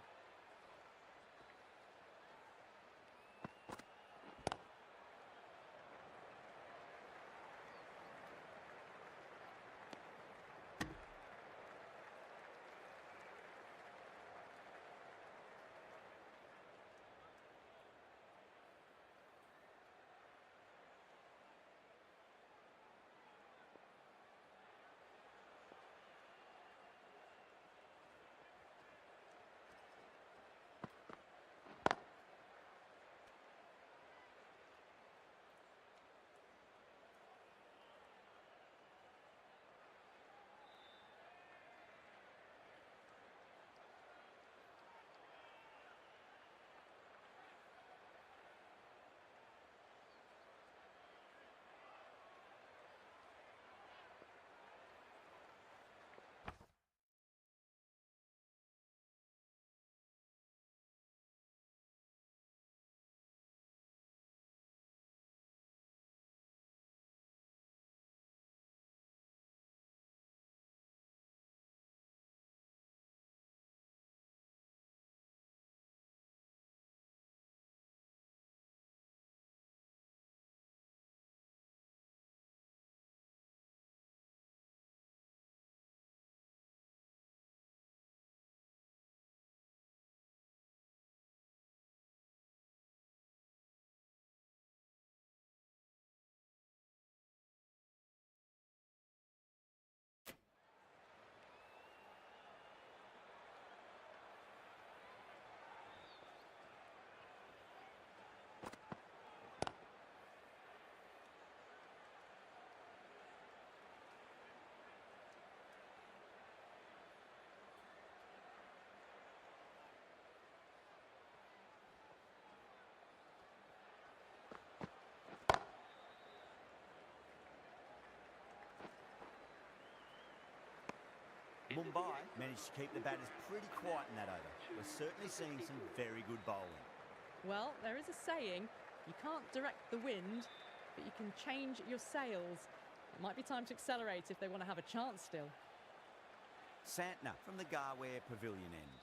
Mumbai managed to keep the batters pretty quiet in that over. We're certainly seeing some very good bowling. Well, there is a saying, you can't direct the wind, but you can change your sails. It might be time to accelerate if they want to have a chance still. Santner from the Garware Pavilion end.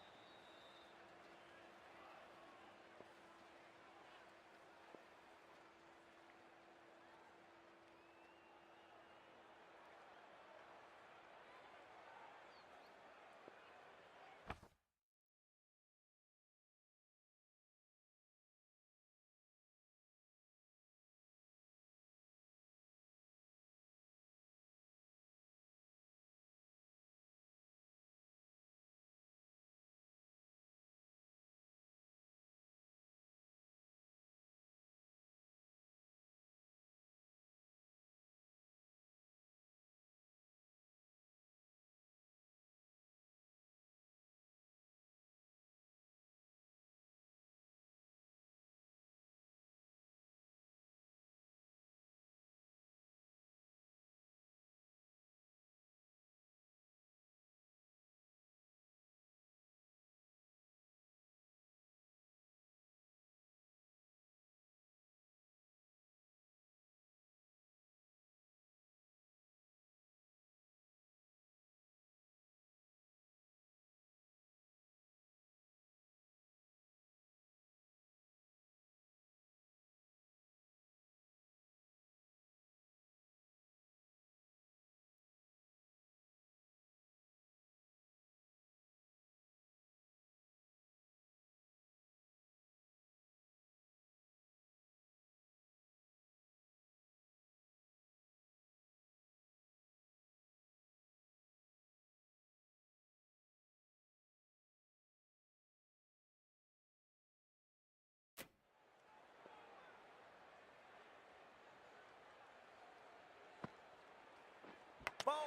Bowled!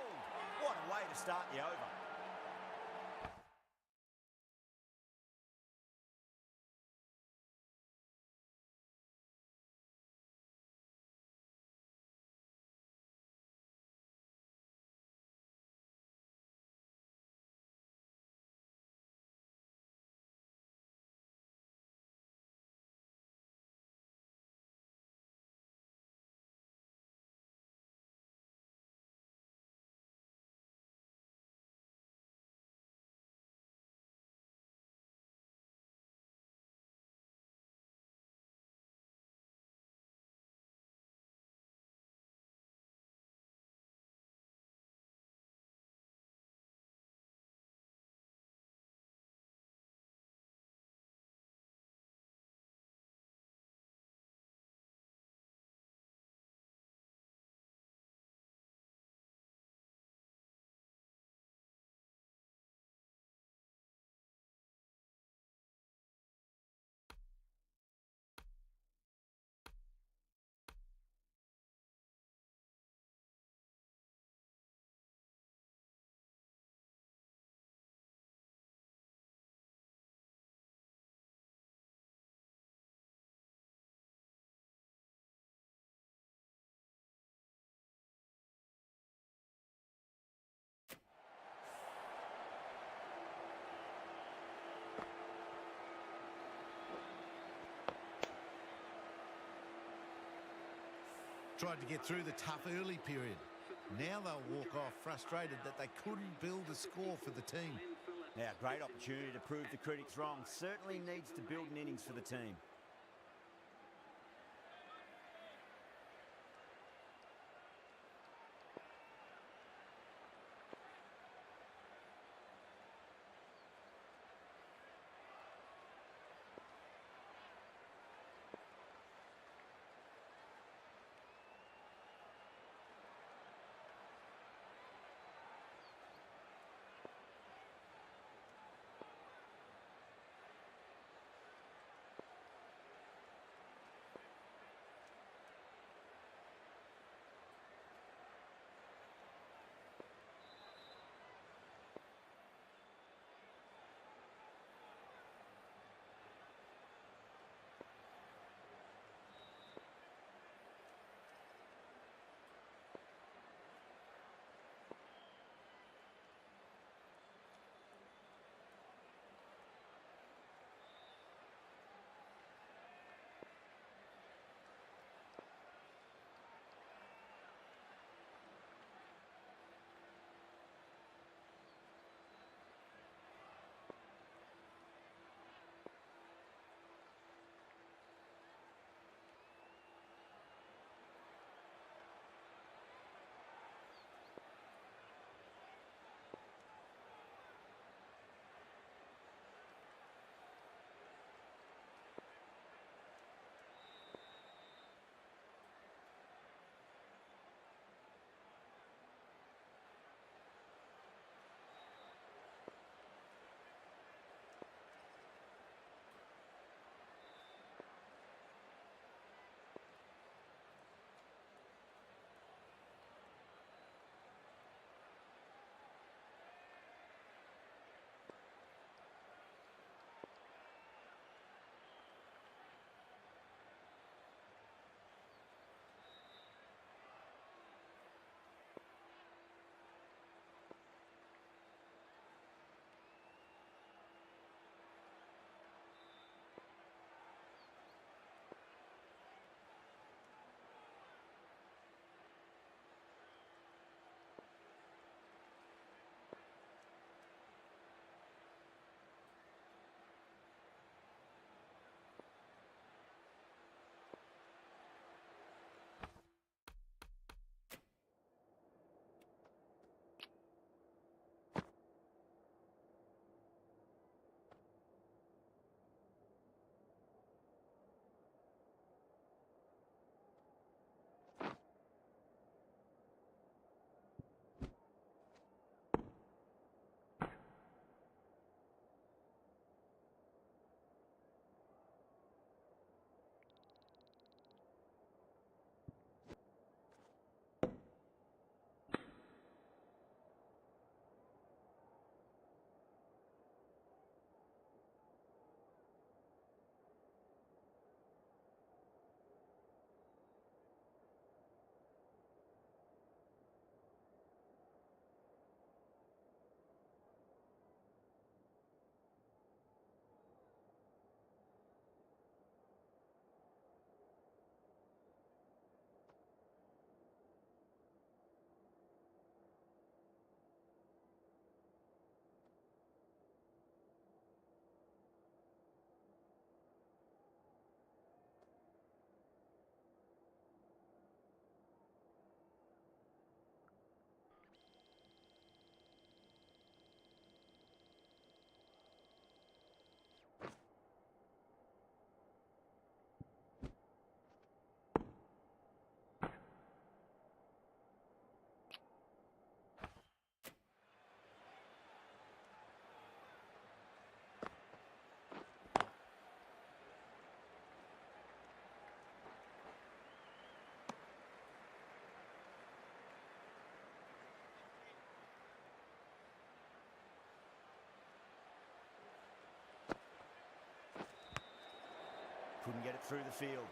What a way to start the over. Tried to get through the tough early period. Now they'll walk off frustrated that they couldn't build a score for the team. Now, great opportunity to prove the critics wrong. Certainly needs to build an innings for the team. Couldn't get it through the field.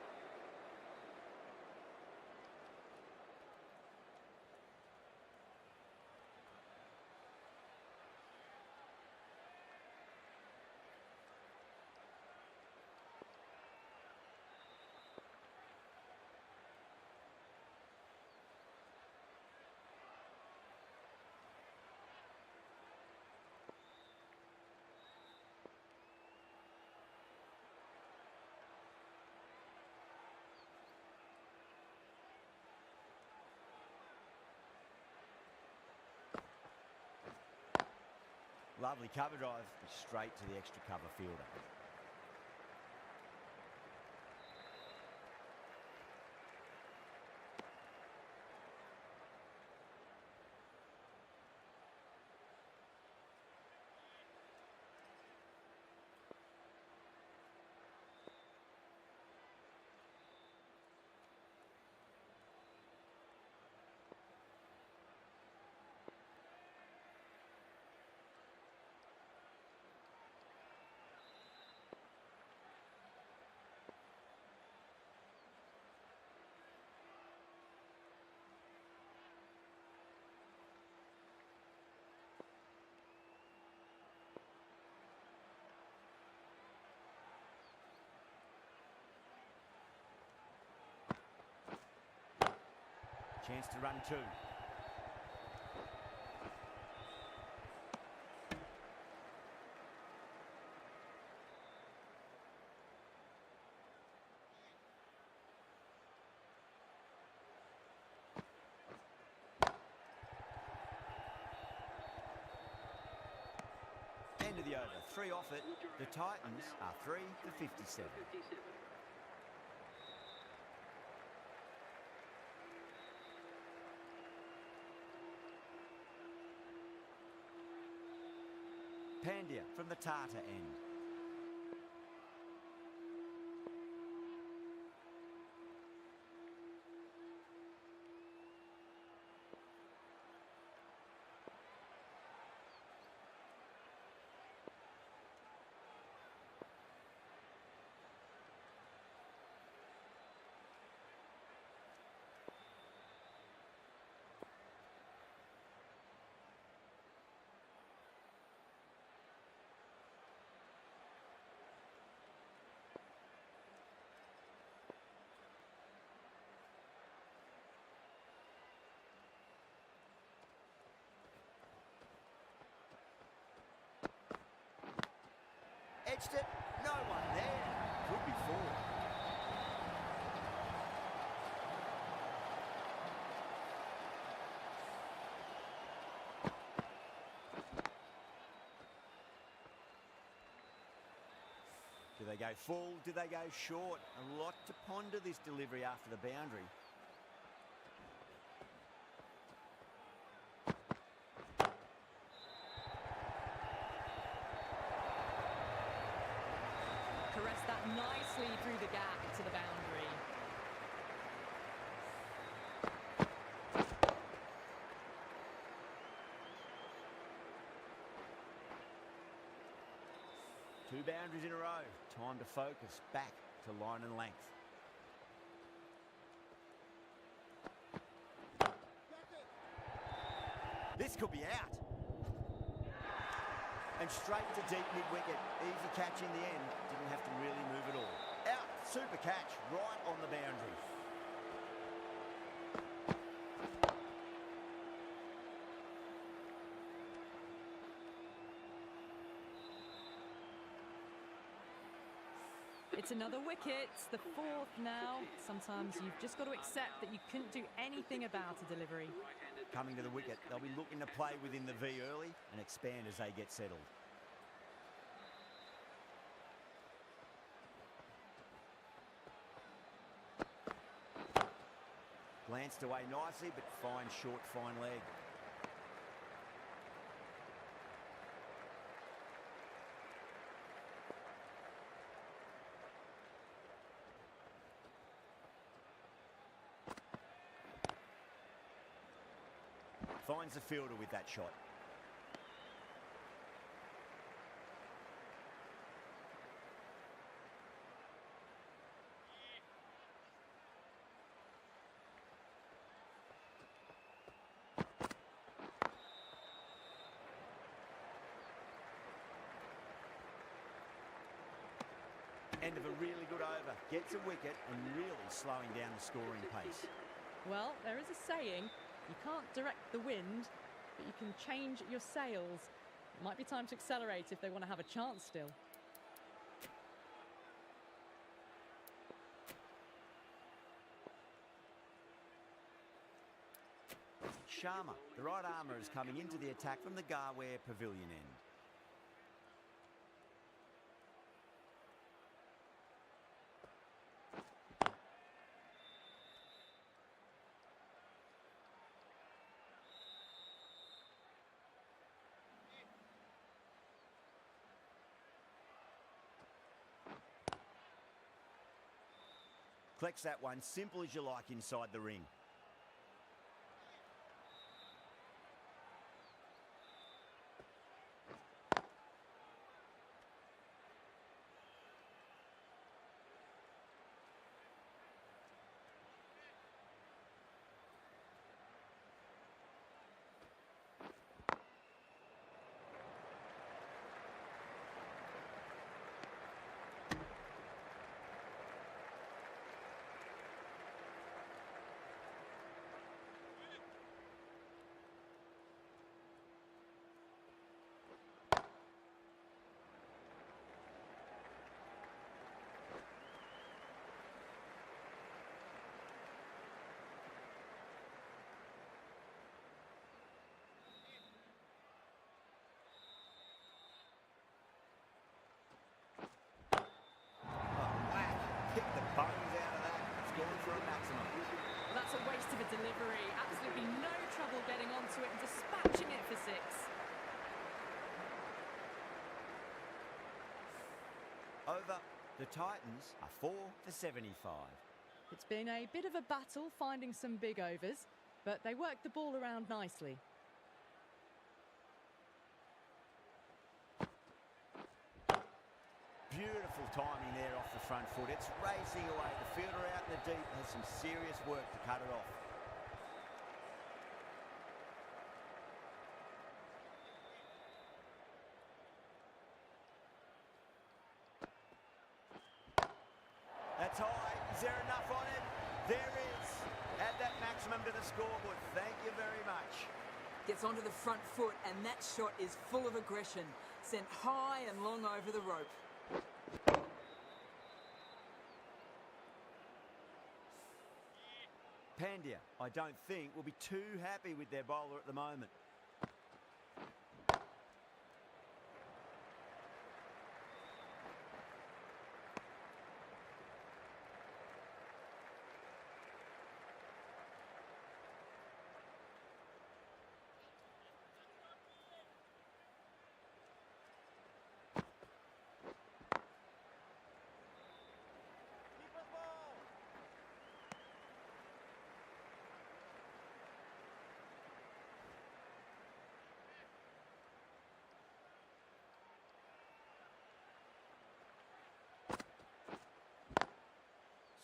Lovely cover drive, straight to the extra cover fielder. Chance to run two. End of the over. 3 off it. The Titans are 3 for 57. Pandia from the Tata end. Edged it, no one there. Could be 4. Do they go full? Do they go short? A lot to ponder this delivery after the boundary. Caressed that nicely through the gap to the boundary. Two boundaries in a row. Time to focus back to line and length. This could be out. And straight to deep mid-wicket. Easy catch in the end. Didn't have to really move at all. Out. Super catch right on the boundary. It's another wicket, the 4th now. Sometimes you've just got to accept that you couldn't do anything about a delivery. Coming to the wicket, they'll be looking to play within the V early and expand as they get settled. Glanced away nicely, but fine short, fine leg. Finds the fielder with that shot. End of a really good over. Gets a wicket and really slowing down the scoring pace. Well, there is a saying, you can't direct the wind, but you can change your sails. It might be time to accelerate if they want to have a chance still. Sharma, the right armour, is coming into the attack from the Garware Pavilion end. Collects that one, simple as you like, inside the ring. Bones out of that. Scored for a maximum. Well, that's a waste of a delivery. Absolutely no trouble getting onto it and dispatching it for 6. Over. The Titans are 4 for 75. It's been a bit of a battle finding some big overs, but they worked the ball around nicely. Beautiful timing there off the front foot. It's racing away. The fielder out in the deep has some serious work to cut it off. That's high. Is there enough on it? There is. Add that maximum to the scoreboard. Thank you very much. Gets onto the front foot, and that shot is full of aggression. Sent high and long over the rope. Pandya, I don't think, will be too happy with their bowler at the moment.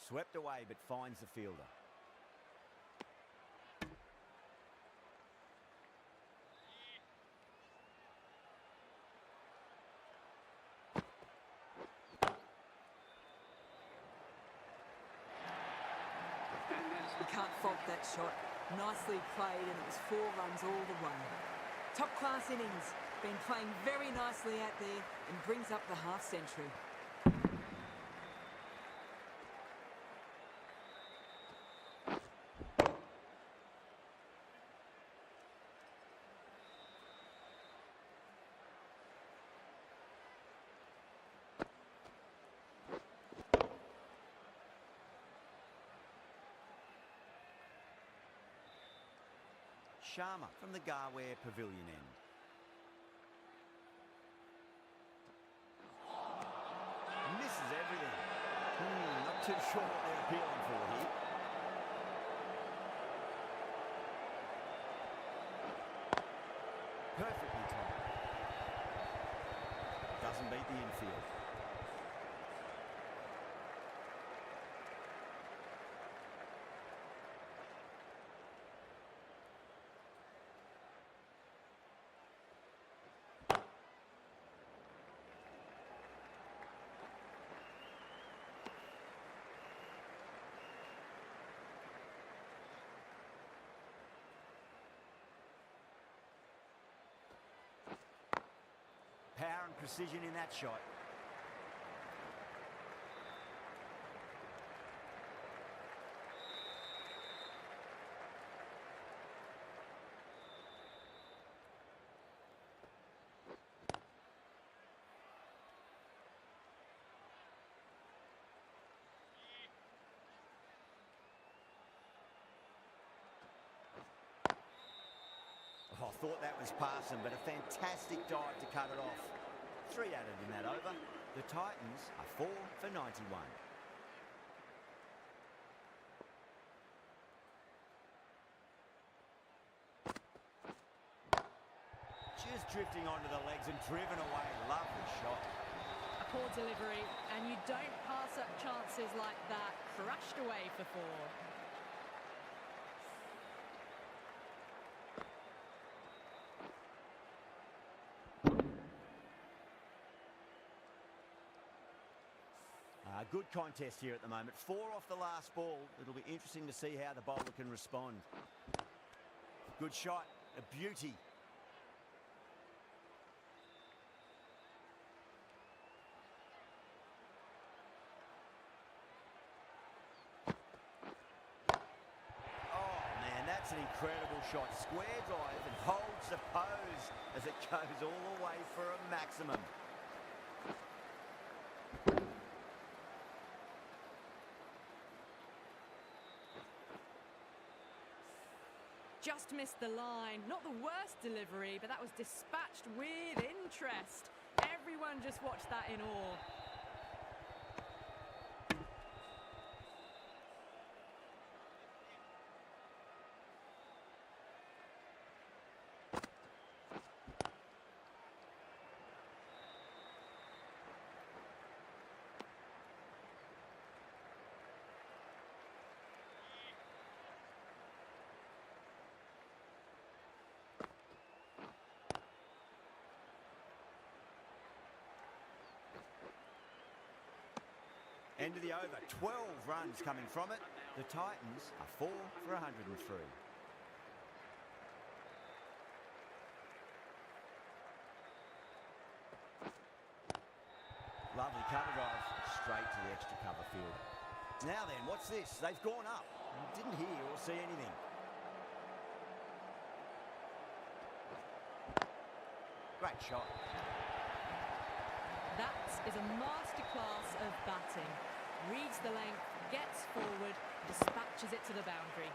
Swept away, but finds the fielder. You can't fault that shot. Nicely played, and it was 4 runs all the way. Top class innings. Been playing very nicely out there and brings up the half century. Sharma from the Garware Pavilion end. Misses everything. Not too sure what they're appealing for here. Perfectly timed. Doesn't beat the infield. precision in that shot. Oh, I thought that was passing, but a fantastic dive to cut it off. 3 added in that over. The Titans are 4 for 91. Just drifting onto the legs and driven away. Lovely shot. A poor delivery, and you don't pass up chances like that. Crashed away for 4. Good contest here at the moment. 4 off the last ball. It'll be interesting to see how the bowler can respond. Good shot. A beauty. Oh, man, that's an incredible shot. Square drive and holds the pose as it goes all the way for a maximum. Just missed the line. Not the worst delivery, but that was dispatched with interest. Everyone just watched that in awe. End of the over, 12 runs coming from it. The Titans are 4 for 103. Lovely cover drive, straight to the extra cover field. Now then, what's this? They've gone up. Didn't hear or see anything. Great shot. That is a masterclass of batting. Reads the length, gets forward, dispatches it to the boundary.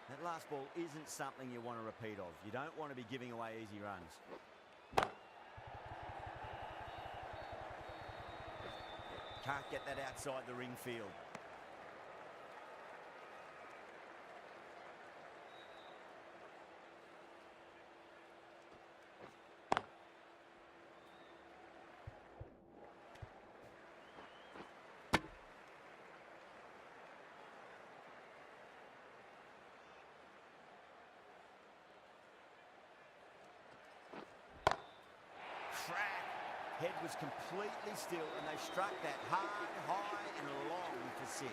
That last ball isn't something you want to repeat of. You don't want to be giving away easy runs. Can't get that outside the ring field. Head was completely still and they struck that hard, high and long for 6.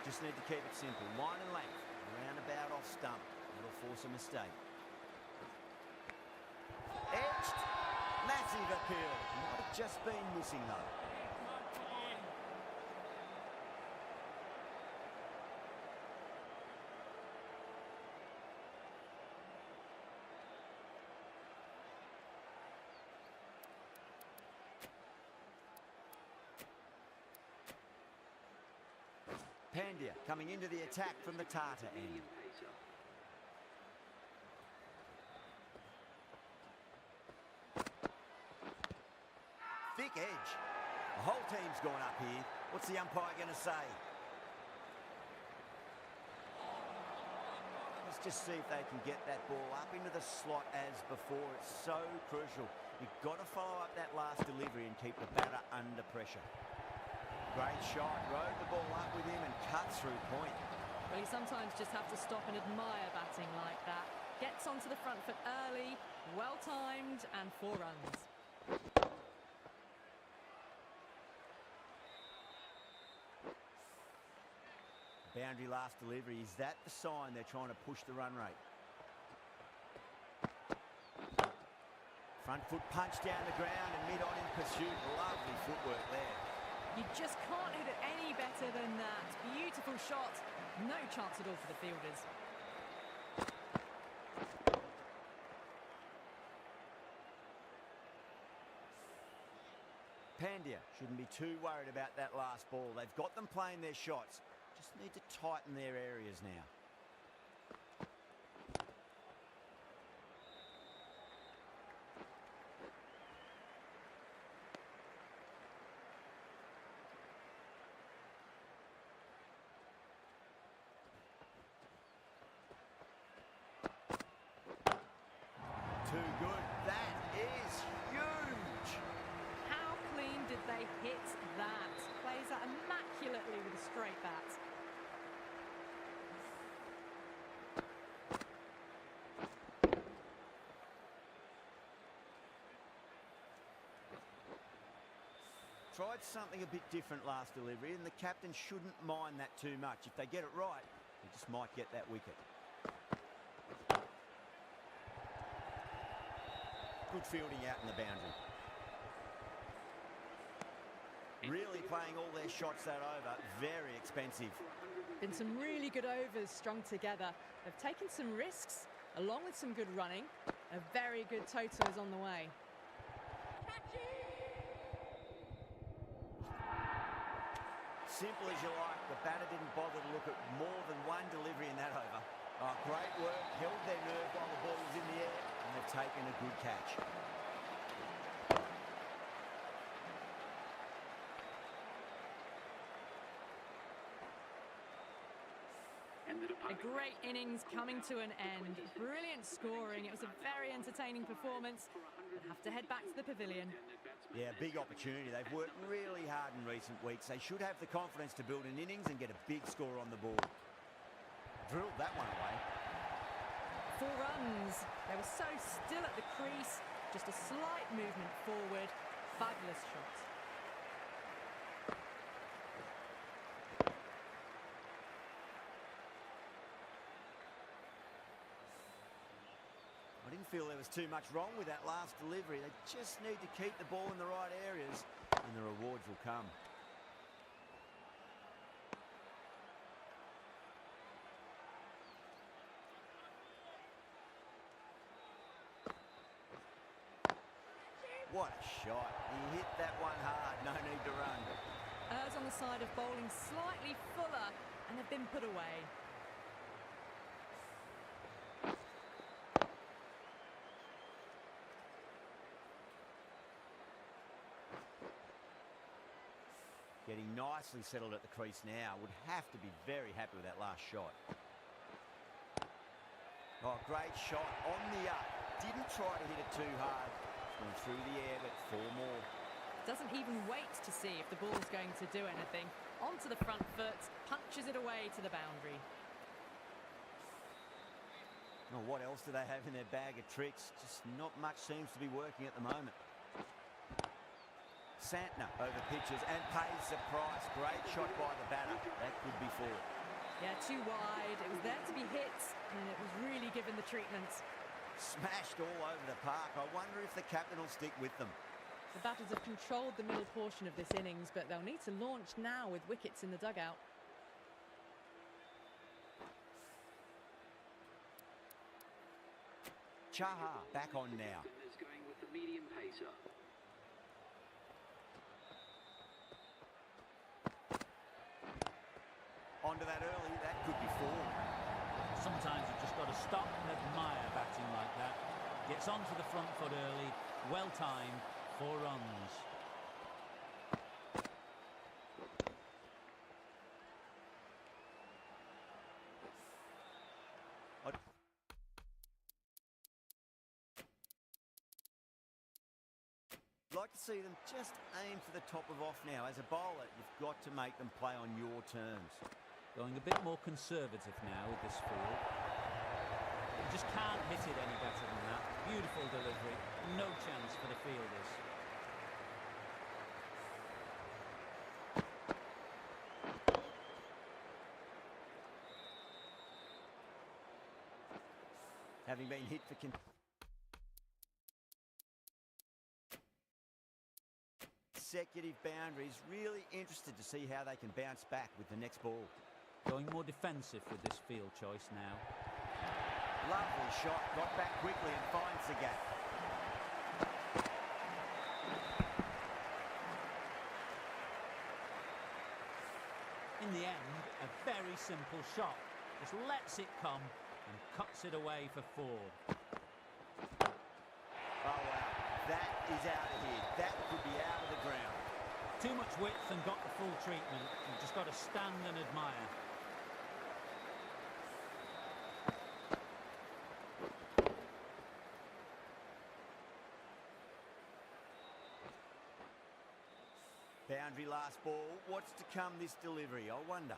Just need to keep it simple. Line and length, roundabout off stump. That'll force a mistake. Edged, massive appeal. Might have just been missing though. Pandya coming into the attack from the Tata end. Thick edge. The whole team's gone up here. What's the umpire going to say? Let's just see if they can get that ball up into the slot as before. It's so crucial. You've got to follow up that last delivery and keep the batter under pressure. Great shot, rode the ball up with him and cut through point. Well, you sometimes just have to stop and admire batting like that. Gets onto the front foot early, well-timed, and 4 runs. Boundary last delivery. Is that the sign they're trying to push the run rate? Front foot punch down the ground and mid-on in pursuit. Lovely footwork there. You just can't hit it any better than that. Beautiful shot. No chance at all for the fielders. Pandya shouldn't be too worried about that last ball. They've got them playing their shots. Just need to tighten their areas now. Too good. That is huge. How clean did they hit that? Plays that immaculately with a straight bat. Tried something a bit different last delivery, and the captain shouldn't mind that too much. If they get it right, they just might get that wicket. Good fielding out in the boundary. Really playing all their shots that over. Very expensive. Been some really good overs strung together. They've taken some risks, along with some good running. A very good total is on the way. Simple as you like. The batter didn't bother to look at more than one delivery in that over. Oh, great work. Held their nerve while the ball was in the air, and they've taken a good catch. A great innings coming to an end. Brilliant scoring. It was a very entertaining performance. We'll have to head back to the pavilion. Yeah, big opportunity. They've worked really hard in recent weeks. They should have the confidence to build an innings and get a big score on the board. Drilled that one away. 4 runs. They were so still at the crease. Just a slight movement forward. Fabulous shot. I didn't feel there was too much wrong with that last delivery. They just need to keep the ball in the right areas, and the rewards will come. What a shot. He hit that one hard. No need to run. Errs on the side of bowling slightly fuller, and they've been put away. Getting nicely settled at the crease now. Would have to be very happy with that last shot. Oh, great shot on the up. Didn't try to hit it too hard. It's gone through the air, but 4 more. Doesn't even wait to see if the ball's going to do anything. Onto the front foot, punches it away to the boundary. Oh, what else do they have in their bag of tricks? Just not much seems to be working at the moment. Santner over pitches and pays the price. Great shot by the batter. That could be 4. Yeah, too wide. It was there to be hit, and it was really given the treatment. Smashed all over the park. I wonder if the captain will stick with them. The batters have controlled the middle portion of this innings, but they'll need to launch now with wickets in the dugout. Chahar back on now. Is going with the medium pacer. Onto that early, that could be 4. Sometimes you've just got to stop and admire batting like that. Gets onto the front foot early, well timed, 4 runs. I'd like to see them just aim for the top of off now. As a bowler, you've got to make them play on your terms. Going a bit more conservative now with this field. You just can't hit it any better than that. Beautiful delivery. No chance for the fielders. having been hit for consecutive boundaries. Really interested to see how they can bounce back with the next ball. Going more defensive with this field choice now. Lovely shot, got back quickly and finds the gap. In the end, a very simple shot. Just lets it come and cuts it away for 4. Oh wow, that is out of here. That could be out of the ground. Too much width and got the full treatment. You've just got to stand and admire. Boundary last ball. What's to come this delivery, I wonder.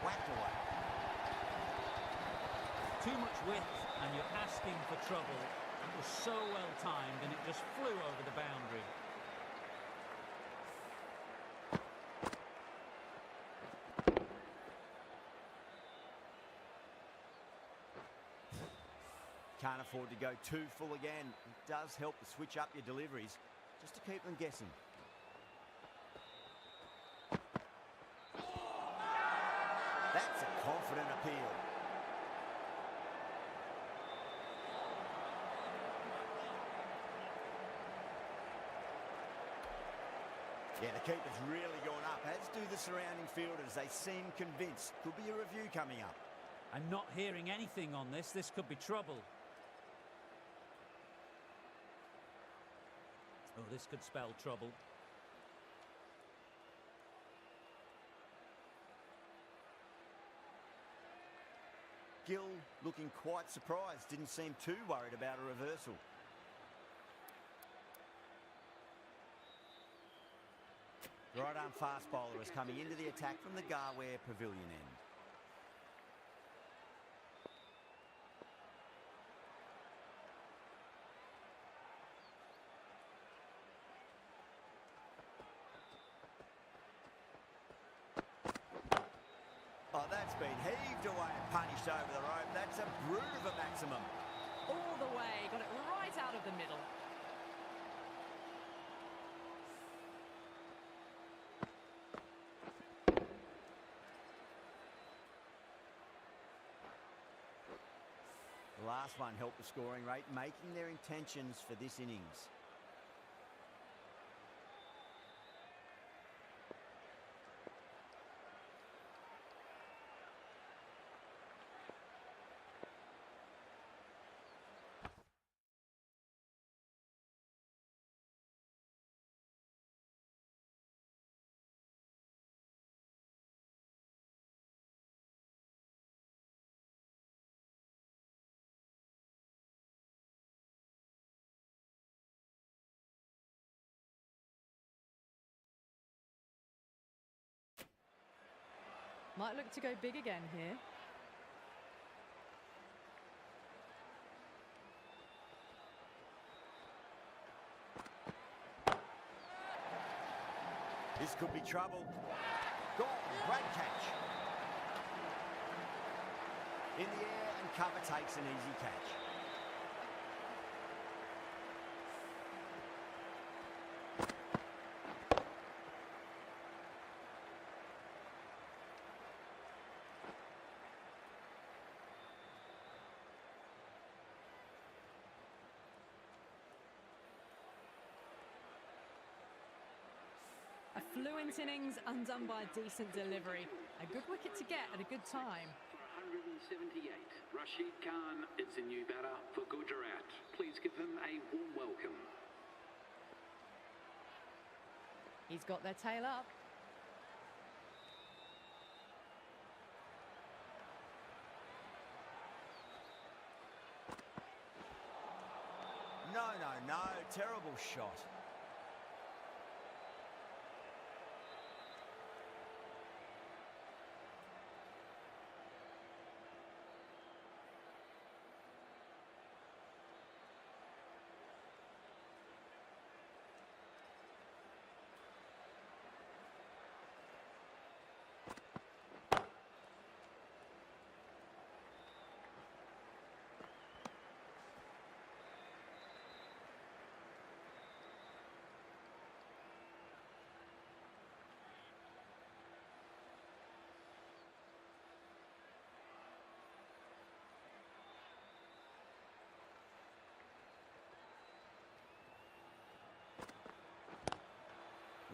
Whacked away. Too much width and you're asking for trouble. It was so well timed and it just flew over the boundary. Can't afford to go too full again. It does help to switch up your deliveries, just to keep them guessing. That's a confident appeal. Yeah, the keeper's really gone up, as do the surrounding fielders. They seem convinced. Could be a review coming up. I'm not hearing anything on this. This could be trouble. Oh, this could spell trouble. Gill looking quite surprised. Didn't seem too worried about a reversal. The right-arm fast bowler is coming into the attack from the Garware Pavilion end. Oh, that's been heaved away and punished over the rope. That's a brute of a maximum. All the way, got it right out of the middle. The last one helped the scoring rate, making their intentions for this innings. Might look to go big again here. This could be trouble. Gone, great catch. In the air and cover takes an easy catch. A fluent innings undone by a decent delivery. A good wicket to get at a good time. For 178, Rashid Khan is the new batter for Gujarat. Please give him a warm welcome. He's got their tail up. No, no, no. Terrible shot.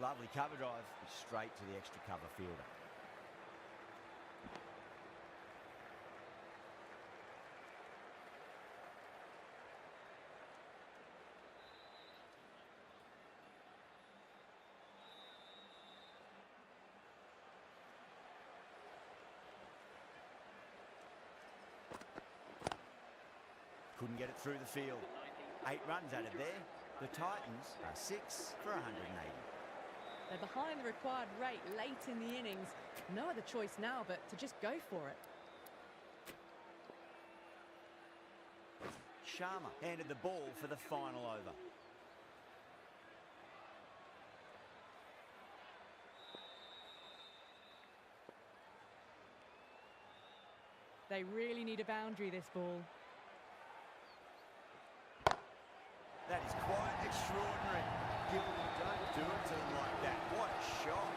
Lovely cover drive, straight to the extra cover fielder. Couldn't get it through the field. 8 runs out of there. The Titans are 6 for 180. They're behind the required rate late in the innings. No other choice now but to just go for it. Sharma handed the ball for the final over. They really need a boundary, this ball. That is quite extraordinary. Gilbert, don't do it to them like that. What a shot.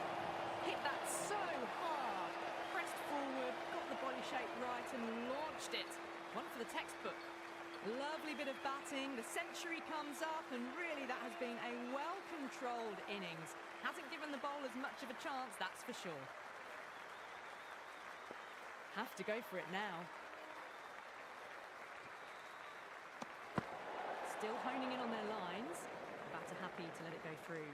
Hit that so hard. Pressed forward, got the body shape right and launched it. One for the textbook. Lovely bit of batting. The century comes up and really that has been a well-controlled innings. Hasn't given the bowlers much of a chance, that's for sure. Have to go for it now. Still honing in on their lines. The batter happy to let it go through.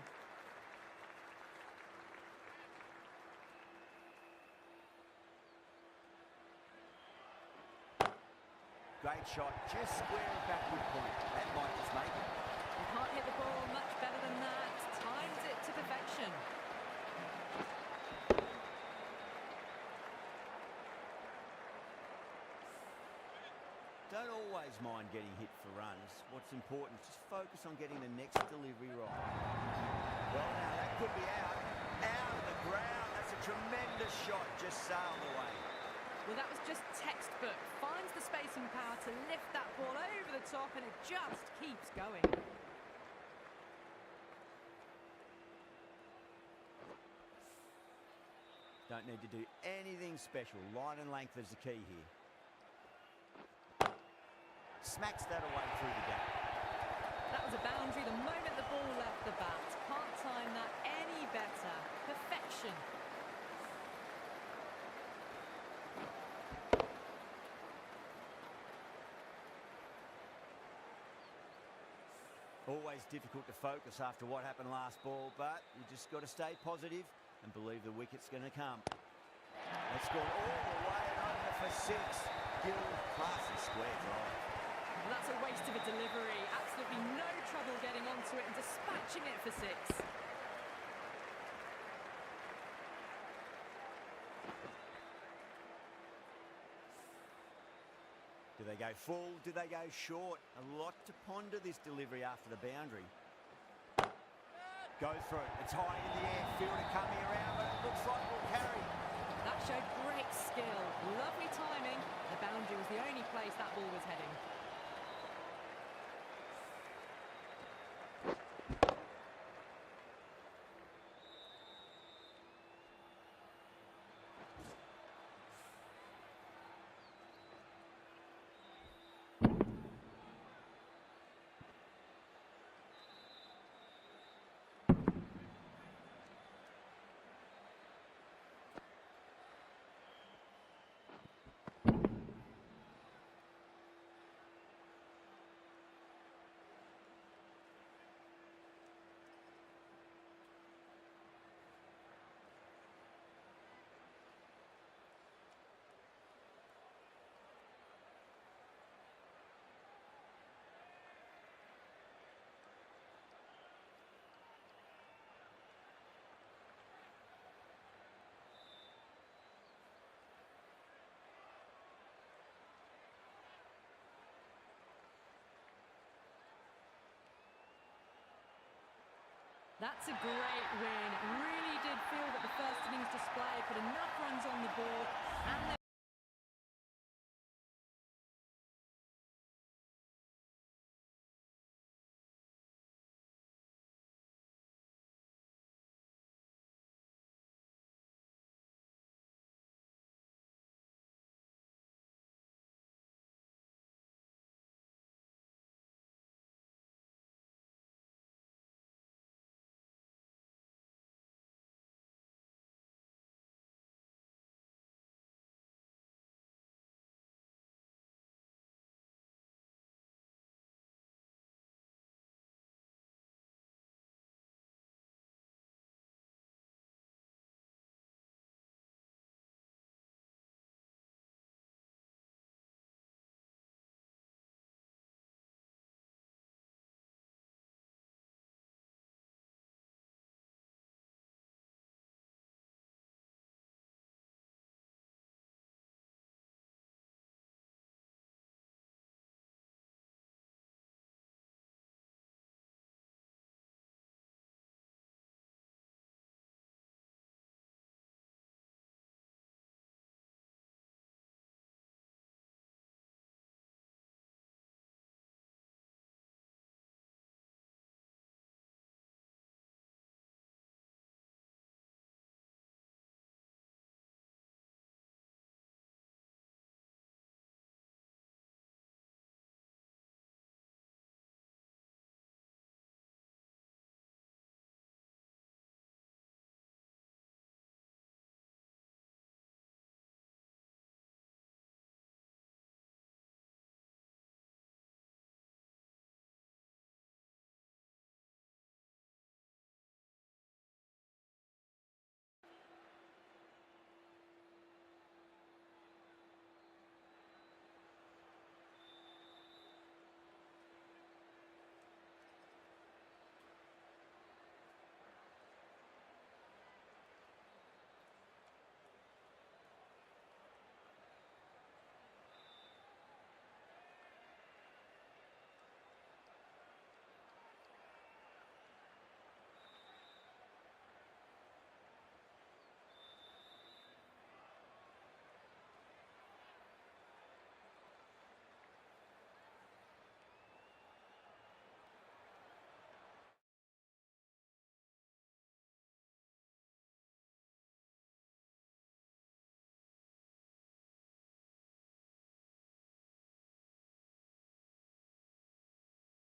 Great shot, just square of backward point. That might just make it. You can't hit the ball much better than that. Timed it to perfection. Don't always mind getting hit for runs. What's important is just focus on getting the next delivery right. Well, now that could be out. Out of the ground. That's a tremendous shot. Just sailed away. Well, that was just textbook. Finds the space and power to lift that ball over the top and it just keeps going. Don't need to do anything special. Line and length is the key here. Smacks that away through the gap. That was a boundary the moment the ball left the bat. Can't time that any better. Perfection. Always difficult to focus after what happened last ball, but you just got to stay positive and believe the wicket's going to come. That's gone all the way and over for 6. Gill, classy square drive. Well, that's a waste of a delivery. Absolutely no trouble getting onto it and dispatching it for 6. Do they go full? Do they go short? A lot to ponder this delivery after the boundary. Go through it. It's high in the air. Fielder coming around, but it looks like we'll carry. That showed great skill. Lovely timing. The boundary was the only place that ball was heading. That's a great win. Really did feel that the first innings display put enough runs on the board and